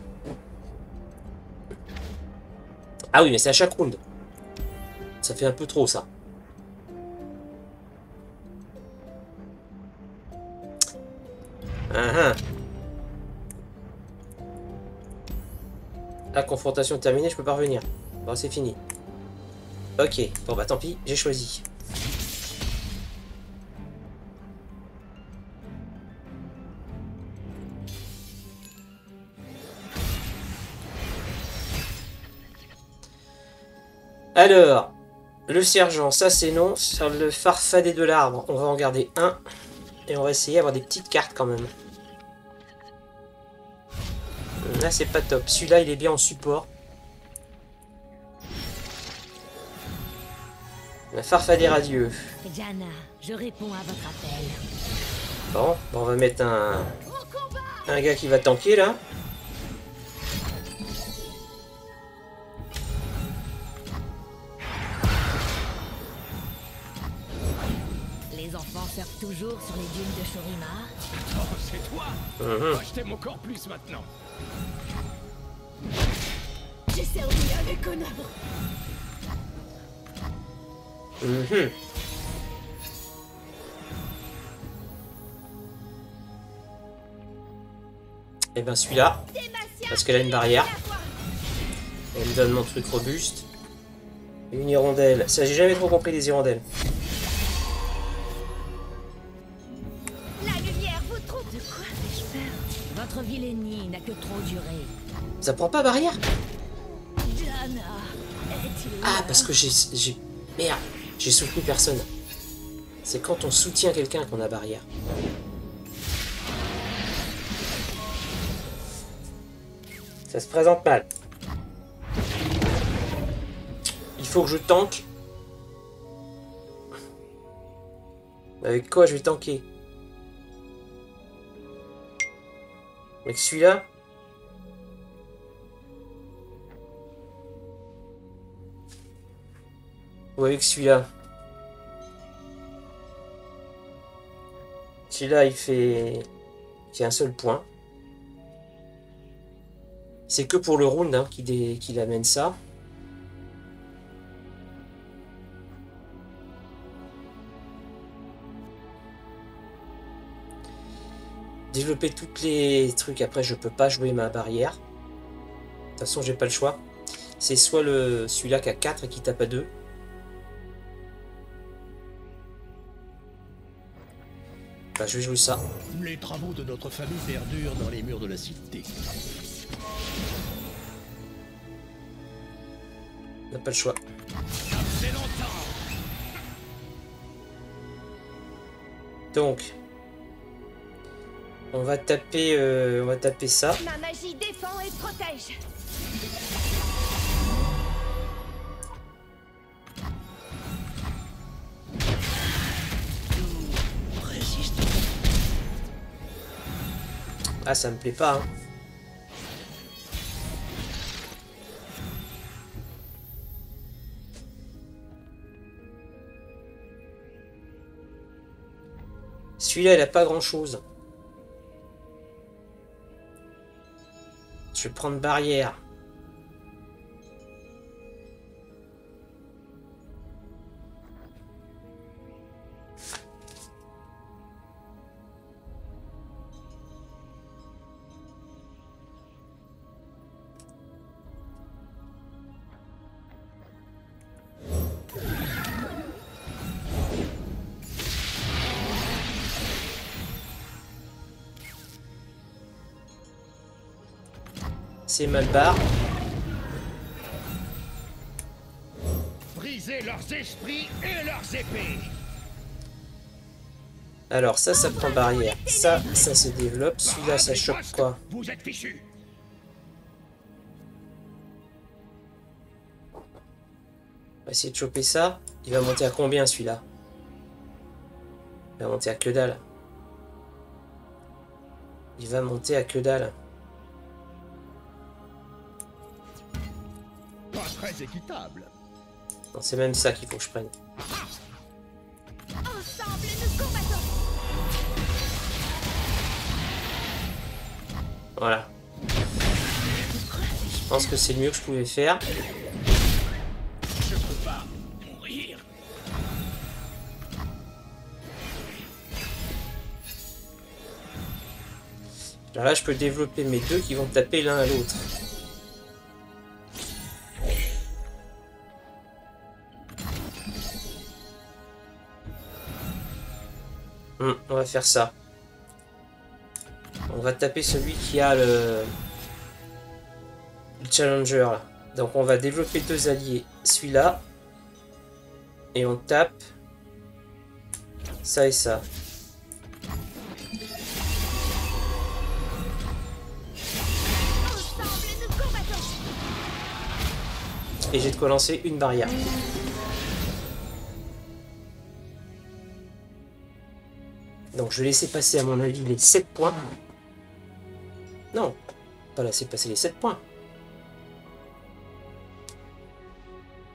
Ah oui, mais c'est à chaque round. Ça fait un peu trop ça. Ah, la confrontation terminée, je peux pas revenir. Bon, c'est fini. Ok, bon bah tant pis, j'ai choisi. Alors, le sergent, ça c'est non. Sur le farfadet de l'arbre, on va en garder un. Et on va essayer d'avoir des petites cartes quand même. Là c'est pas top. Celui-là il est bien en support. La farfadet radieux. Diana, je réponds à votre appel. Bon, on va mettre un gars qui va tanker là. Les enfants surfent toujours sur les dunes de Shurima. Oh, c'est toi. Mhm. Oh, je t'aime encore plus maintenant. J'ai servi avec honneur. Mhm. Et ben celui-là, parce qu'elle a une barrière. Elle me donne mon truc robuste. Une hirondelle. Ça, j'ai jamais trop compris les hirondelles. La lumière vous trompe. De quoi ai-je peur? Votre vilainie n'a que trop duré. Ça prend pas barrière? Diana, est-il Ah, là? parce que j'ai... Merde, j'ai soutenu personne. C'est quand on soutient quelqu'un qu'on a barrière. Ça se présente mal. Il faut que je tank. Avec quoi je vais tanker? Avec celui-là? Ou avec celui-là? Celui-là, il fait un seul point. C'est que pour le round hein, qu'il amène ça. Développer toutes les trucs. Après, je peux pas jouer ma barrière. De toute façon, j'ai pas le choix. C'est soit celui-là qui a 4 et qui tape à 2. Bah, je vais jouer ça. Les travaux de notre famille perdurent dans les murs de la cité. On n'a pas le choix. C'est longtemps. Donc, on va taper ça. Ma magie défend et protège. Ah, ça me plaît pas. Hein. Celui-là, il a pas grand-chose. Je vais prendre barrière. C'est Malbar. Briser leurs esprits et leurs épées. Alors ça prend barrière. Ça se développe. Celui-là, ça choque quoi? Vous êtes fichus. On va essayer de choper ça. Il va monter à combien celui-là? Il va monter à que dalle. Il va monter à que dalle. Pas très équitable. Non, c'est même ça qu'il faut que je prenne. Ensemble, nous combattons. Voilà. Je pense que c'est le mieux que je pouvais faire. Je peux pas mourir. Alors là, je peux développer mes deux qui vont taper l'un à l'autre. On va faire ça. On va taper celui qui a le challenger là. Donc on va développer deux alliés. Celui-là. Et on tape ça et ça. Ensemble, nous combattons. Et j'ai de quoi lancer une barrière. Donc je vais laisser passer à mon avis les 7 points. Non, pas laisser passer les 7 points.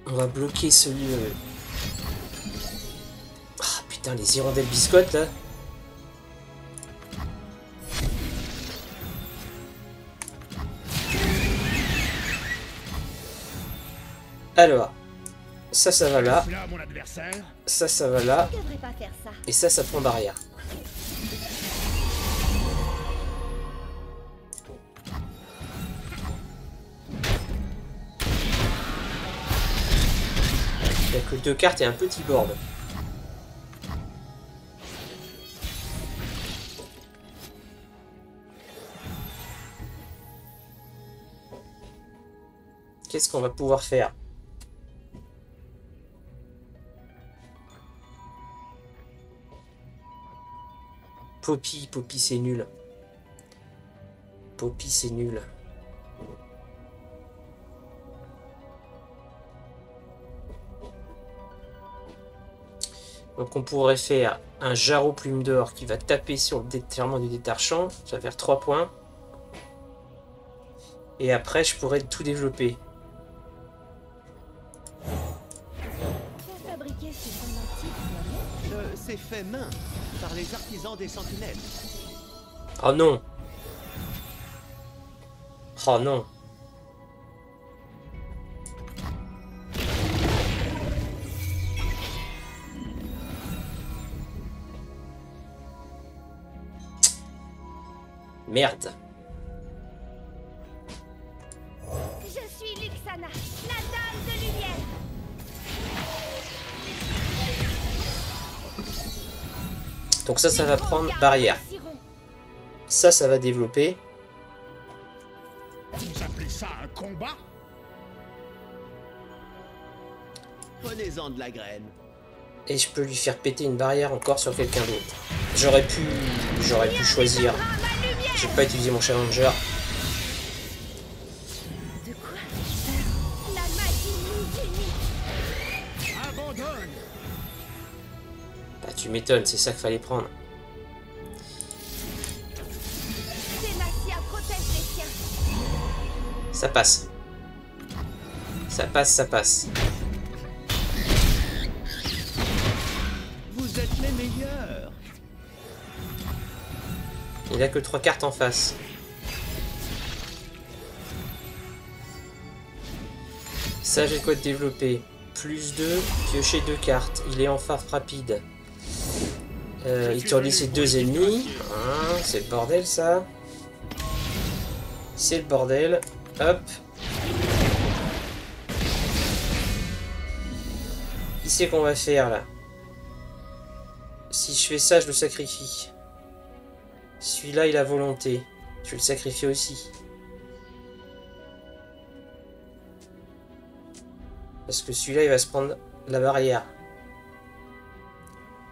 On va bloquer celui... Ah putain, les hirondelles biscottes là. Alors, ça va là. Là, mon adversaire. Ça va là. Je devrais pas faire ça. Et ça prend barrière. Il n'y a que 2 cartes et un petit board. Qu'est-ce qu'on va pouvoir faire? Poppy c'est nul. Poppy c'est nul. Donc on pourrait faire un Jarreau Plume d'Or qui va taper sur le déterrement du détarchant. Ça va faire 3 points. Et après je pourrais tout développer. Pour fabriquer ce pendentif, C'est fait main par les artisans des sentinelles. Oh non. Oh non. Merde. je suis Luxana, la dame de lumière. Donc ça va prendre barrière. Ça va développer. Vous appelez ça un combat? Prenez-en de la graine. Et je peux lui faire péter une barrière encore sur quelqu'un d'autre. J'aurais pu choisir. Je vais pas utiliser mon challenger. De quoi? La magie nous unit. Abandonne. Bah tu m'étonnes, c'est ça qu'il fallait prendre. Demacia protège les siens. Ça passe. Ça passe, ça passe. Vous êtes les meilleurs. Il a que 3 cartes en face. Ça, j'ai quoi de développer. Plus 2, piocher 2 cartes. Il est en farce rapide. Il tourne ses 2 ennemis. Hein, c'est le bordel, ça. C'est le bordel. Hop. Qui c'est qu'on va faire, là? Si je fais ça, je le sacrifie. Celui-là, il a volonté. Je vais le sacrifier aussi. Parce que celui-là, il va se prendre la barrière.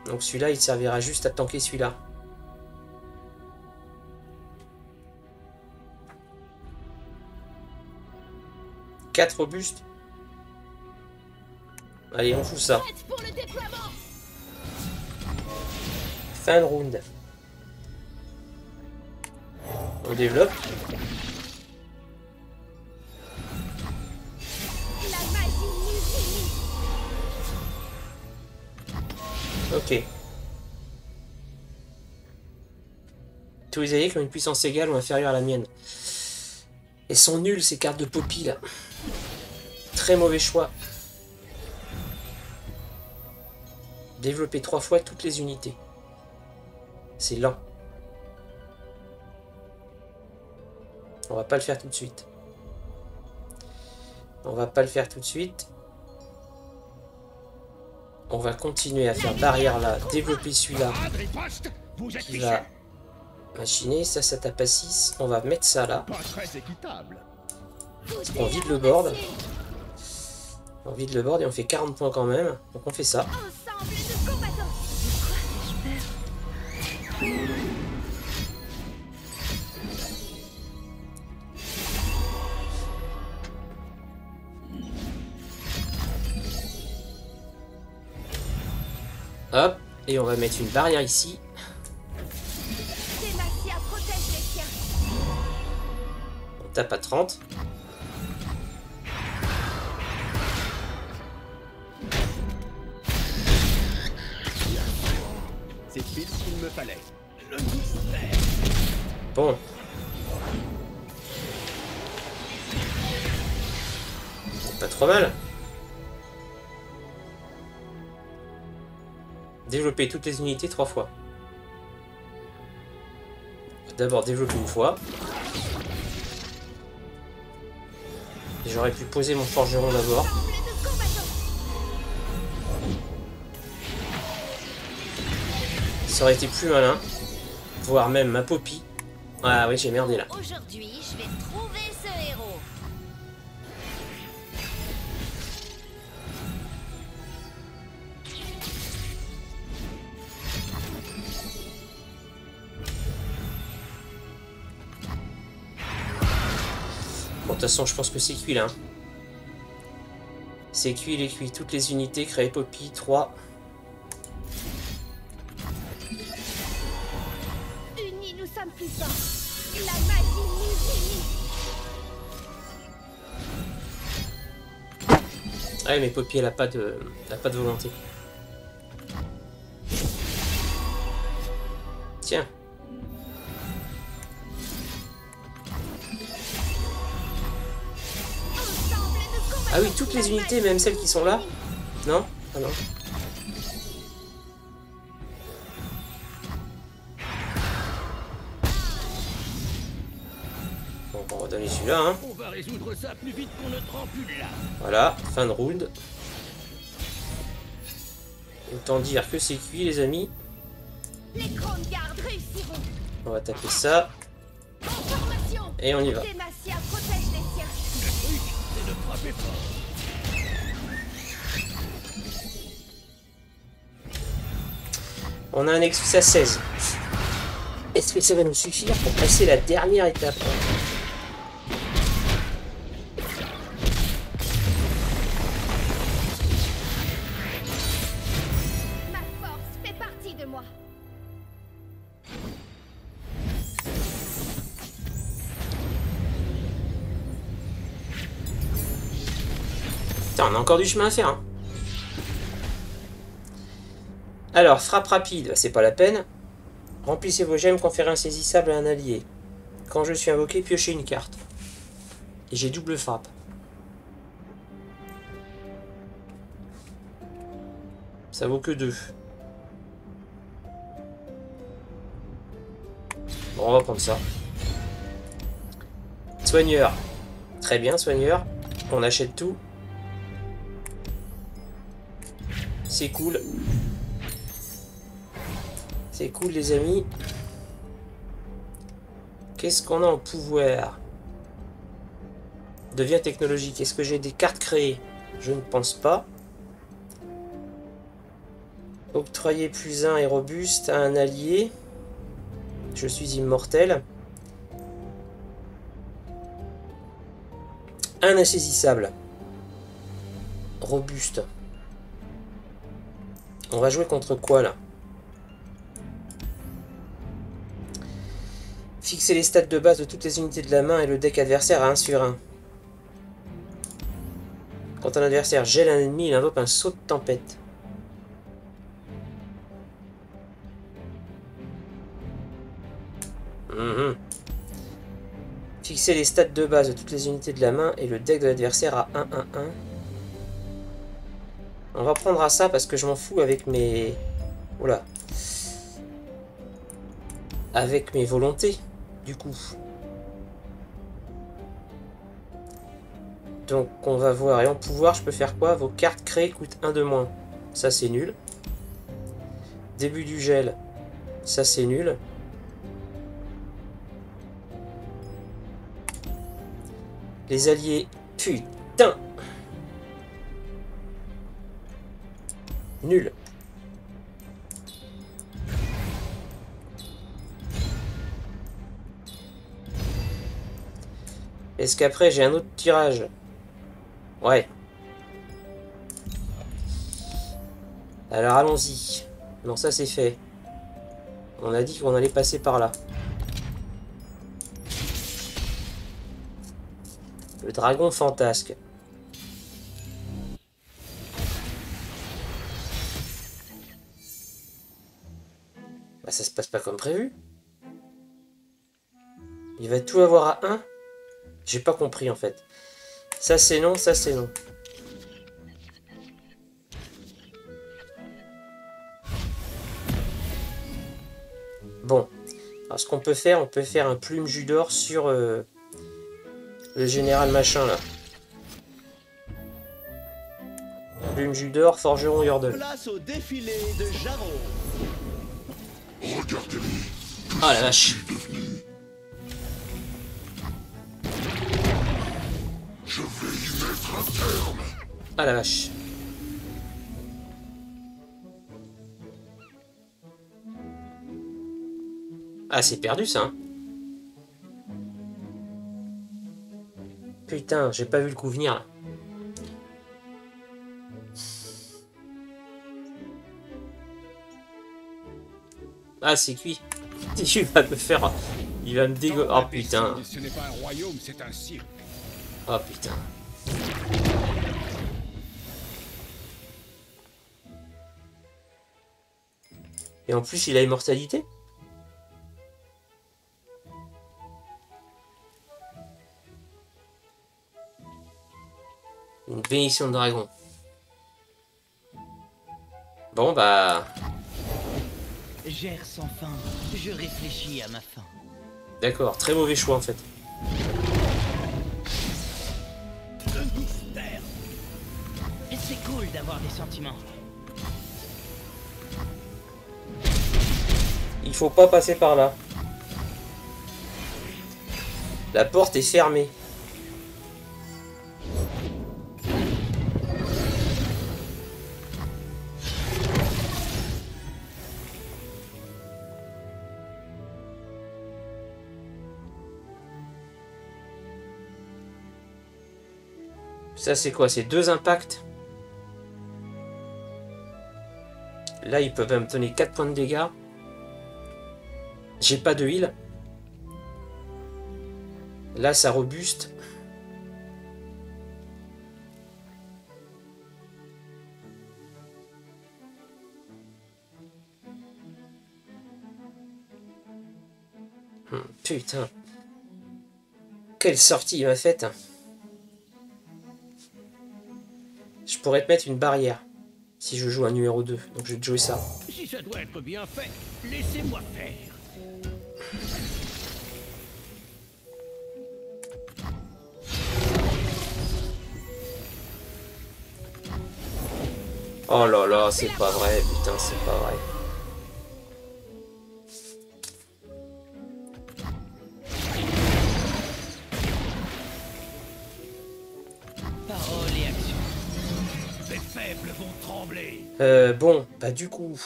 Donc celui-là, il servira juste à tanker celui-là. Quatre robustes. Allez, on fout ça. Prête pour le déploiement. Fin de round. On développe. La magie nous unit. Ok. Tous les alliés qui ont une puissance égale ou inférieure à la mienne. Elles sont nulles ces cartes de Poppy là. Très mauvais choix. Développer 3 fois toutes les unités. C'est lent. On va pas le faire tout de suite. On va pas le faire tout de suite. On va continuer à faire barrière là, développer celui-là Riposte, vous êtes qui fichés. va machiner. Ça tape à 6. On va mettre ça là. Pas très équitable. On vide le board. On vide le board et on fait 40 points quand même. Donc on fait ça. Ensemble, nous combattons. Hop. Et on va mettre une barrière ici. Demacia protège les siens. On tape à 30. C'est pile ce qu'il me fallait. Bon. Pas trop mal. Développer toutes les unités 3 fois. D'abord développer une fois. J'aurais pu poser mon forgeron d'abord. Ensemble, nous combattons. Ça aurait été plus malin. Voire même ma Poppy. Ah oui, j'ai merdé là. Aujourd'hui, je vais trouver ce héros. Bon, de toute façon, je pense que c'est cuit là. Hein. C'est cuit, il est cuit. Toutes les unités, créer Poppy, 3. Unis, nous sommes plus forts. La magie nous unit. Ouais, mais Poppy, elle a pas de volonté. Tiens. Ensemble, nous combattons. Ah oui, toutes les unités, même celles qui sont là. Non? Ah non. Bon, on va donner celui-là, hein. On va résoudre ça plus vite qu'on ne trempule là. Voilà, fin de round. Autant dire que c'est cuit, les amis. Les grandes gardes réussiront. On va taper ça. En formation. Et on y va. Demacia protège les siens. Le truc, c'est de frapper fort. On a un Nexus à 16. Est-ce que ça va nous suffire pour passer la dernière étape? Ma force fait partie de moi. Putain, on a encore du chemin à faire. Hein. Alors, frappe rapide, c'est pas la peine. Remplissez vos gemmes, conférez insaisissable à un allié. Quand je suis invoqué, piochez une carte. Et j'ai double frappe. Ça vaut que 2. Bon, on va prendre ça. Soigneur. Très bien, soigneur. On achète tout. C'est cool. C'est cool, les amis. Qu'est-ce qu'on a en pouvoir? Devient technologique. Est-ce que j'ai des cartes créées? Je ne pense pas. Octroyer +1 et robuste à un allié. Je suis immortel. Un insaisissable. Robuste. On va jouer contre quoi là? Fixer les stats de base de toutes les unités de la main et le deck adversaire à 1 sur 1. Quand un adversaire gèle un ennemi, il invoque un saut de tempête. Fixer les stats de base de toutes les unités de la main et le deck de l'adversaire à 1-1-1. On va prendre à ça parce que je m'en fous avec mes... Oula. Avec mes volontés, du coup. Donc on va voir. Et en pouvoir, je peux faire quoi? Vos cartes créées coûtent 1 de moins. Ça c'est nul. Début du gel. Ça c'est nul. Les alliés. Putain. Nul. Est-ce qu'après j'ai un autre tirage? Ouais. Alors allons-y. Non, ça c'est fait. On a dit qu'on allait passer par là. Le dragon fantasque. Bah ça se passe pas comme prévu. Il va tout avoir à 1. J'ai pas compris en fait. Ça c'est non, ça c'est non. Bon. Alors ce qu'on peut faire, on peut faire un plume jus d'or sur le général machin là. Plume jus d'or, forgeron Yordle. Place au défilé de Jarro. Regardez-les. Ah la vache. Je vais y mettre un terme. Ah la vache. Ah c'est perdu ça. Hein. Putain, j'ai pas vu le coup venir là. Ah c'est cuit. Il va me faire... Il va me dégo... Oh putain. Ce n'est pas un royaume, c'est un cirque. Oh putain. Et en plus il a immortalité. Une bénédiction de dragon. Bon bah... Gère sans fin, je réfléchis à ma fin. D'accord, très mauvais choix en fait. C'est cool d'avoir des sentiments. Il faut pas passer par là. La porte est fermée. Ça c'est quoi? C'est 2 impacts. Là ils peuvent me donner 4 points de dégâts. J'ai pas de heal. Là ça robuste. Putain. Quelle sortie il m'a faite. Je pourrais te mettre une barrière si je joue un numéro 2. Donc je vais te jouer ça. Si ça doit être bien fait, laissez-moi faire. Oh là là, c'est pas vrai, putain, c'est pas vrai. Parole et action. faibles vont trembler. Bon, bah du coup...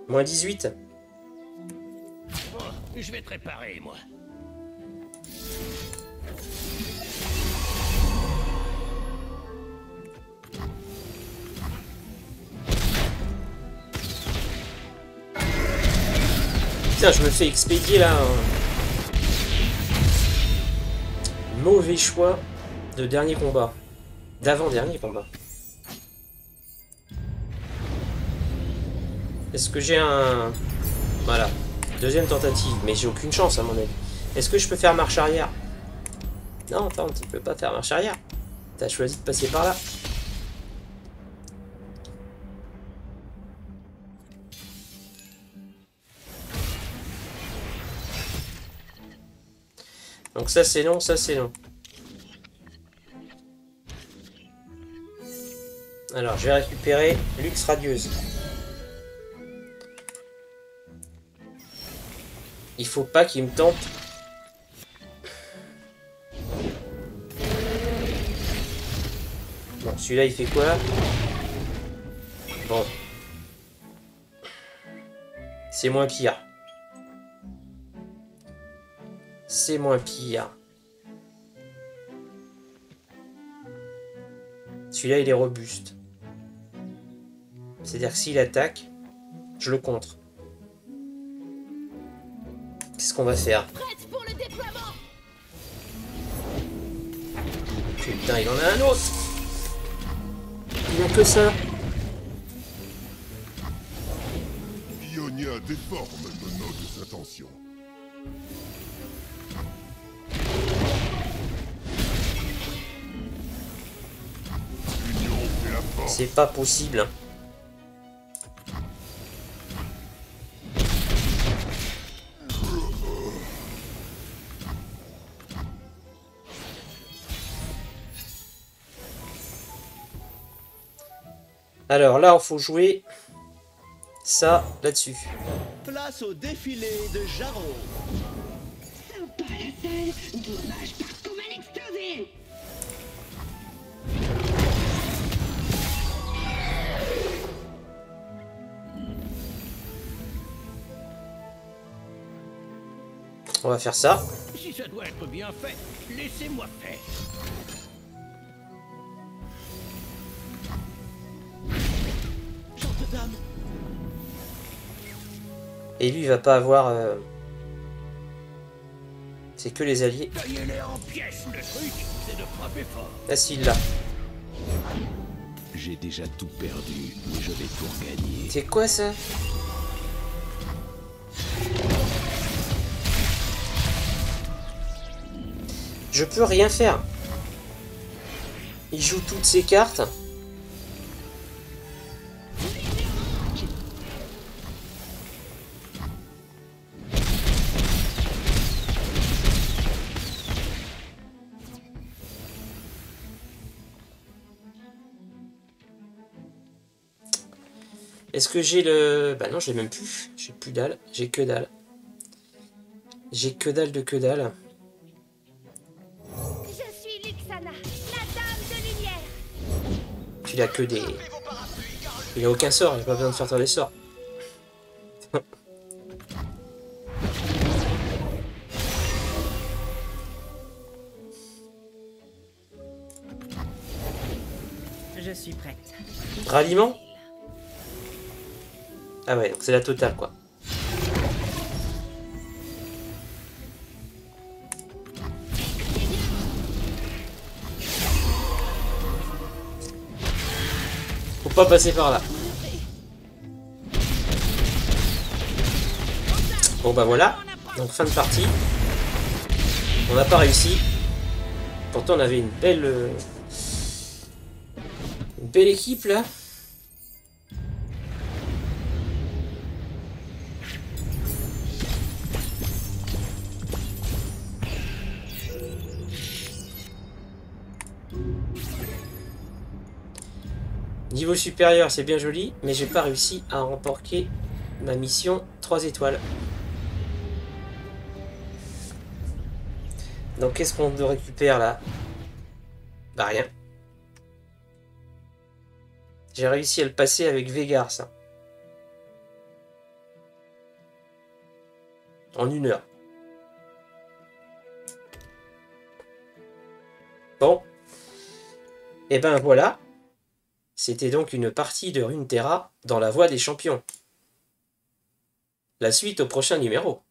Moins 18. Bon, je vais te réparer, moi. Putain, je me fais expédier là. Mauvais choix de dernier combat. D'avant-dernier combat. Est-ce que j'ai un... Voilà. Deuxième tentative. Mais j'ai aucune chance à mon avis. Est-ce que je peux faire marche arrière? Non, attends, tu peux pas faire marche arrière. T'as choisi de passer par là. Donc ça c'est long, ça c'est long. Alors je vais récupérer Lux Radieuse. Il faut pas qu'il me tente. Bon, celui-là il fait quoi? Bon. C'est moins pire. C'est moins pire. Celui-là, il est robuste. C'est-à-dire que s'il attaque, je le contre. Qu'est-ce qu'on va faire? Prête pour le déploiement. Putain, il en a un autre. Il n'a que ça. Ionia déforme nos nobles intentions. L'union fait la force. C'est pas possible. Alors là, il faut jouer ça là-dessus. Place au défilé de Jarro. Sympa la salle, dommage par comme un explosé. On va faire ça. Si ça doit être bien fait, laissez-moi faire. Chante dame. Et lui, il va pas avoir... C'est que les alliés. Taillez-les en pièces. Le truc, c'est de frapper fort. Là, s'il l'a. J'ai déjà tout perdu, mais je vais tout regagner. C'est quoi ça? Je peux rien faire. Il joue toutes ses cartes. Est-ce que j'ai le... Bah non, je l'ai même plus. J'ai plus dalle. J'ai que dalle. J'ai que dalle de que dalle. Je suis Luxana, la dame de lumière. Il a que des... Il a aucun sort, il a pas besoin de faire des sorts. Je suis prête. Ralliement? Ah ouais, donc c'est la totale quoi. Faut pas passer par là. Bon bah voilà, donc fin de partie. On n'a pas réussi. Pourtant on avait une belle équipe là. Niveau supérieur, c'est bien joli, mais j'ai pas réussi à remporter ma mission 3 étoiles. Donc qu'est-ce qu'on récupère là? Bah rien. J'ai réussi à le passer avec Végar, ça. En 1 heure. Bon. Et ben voilà. C'était donc une partie de Runeterra dans la voie des champions. La suite au prochain numéro.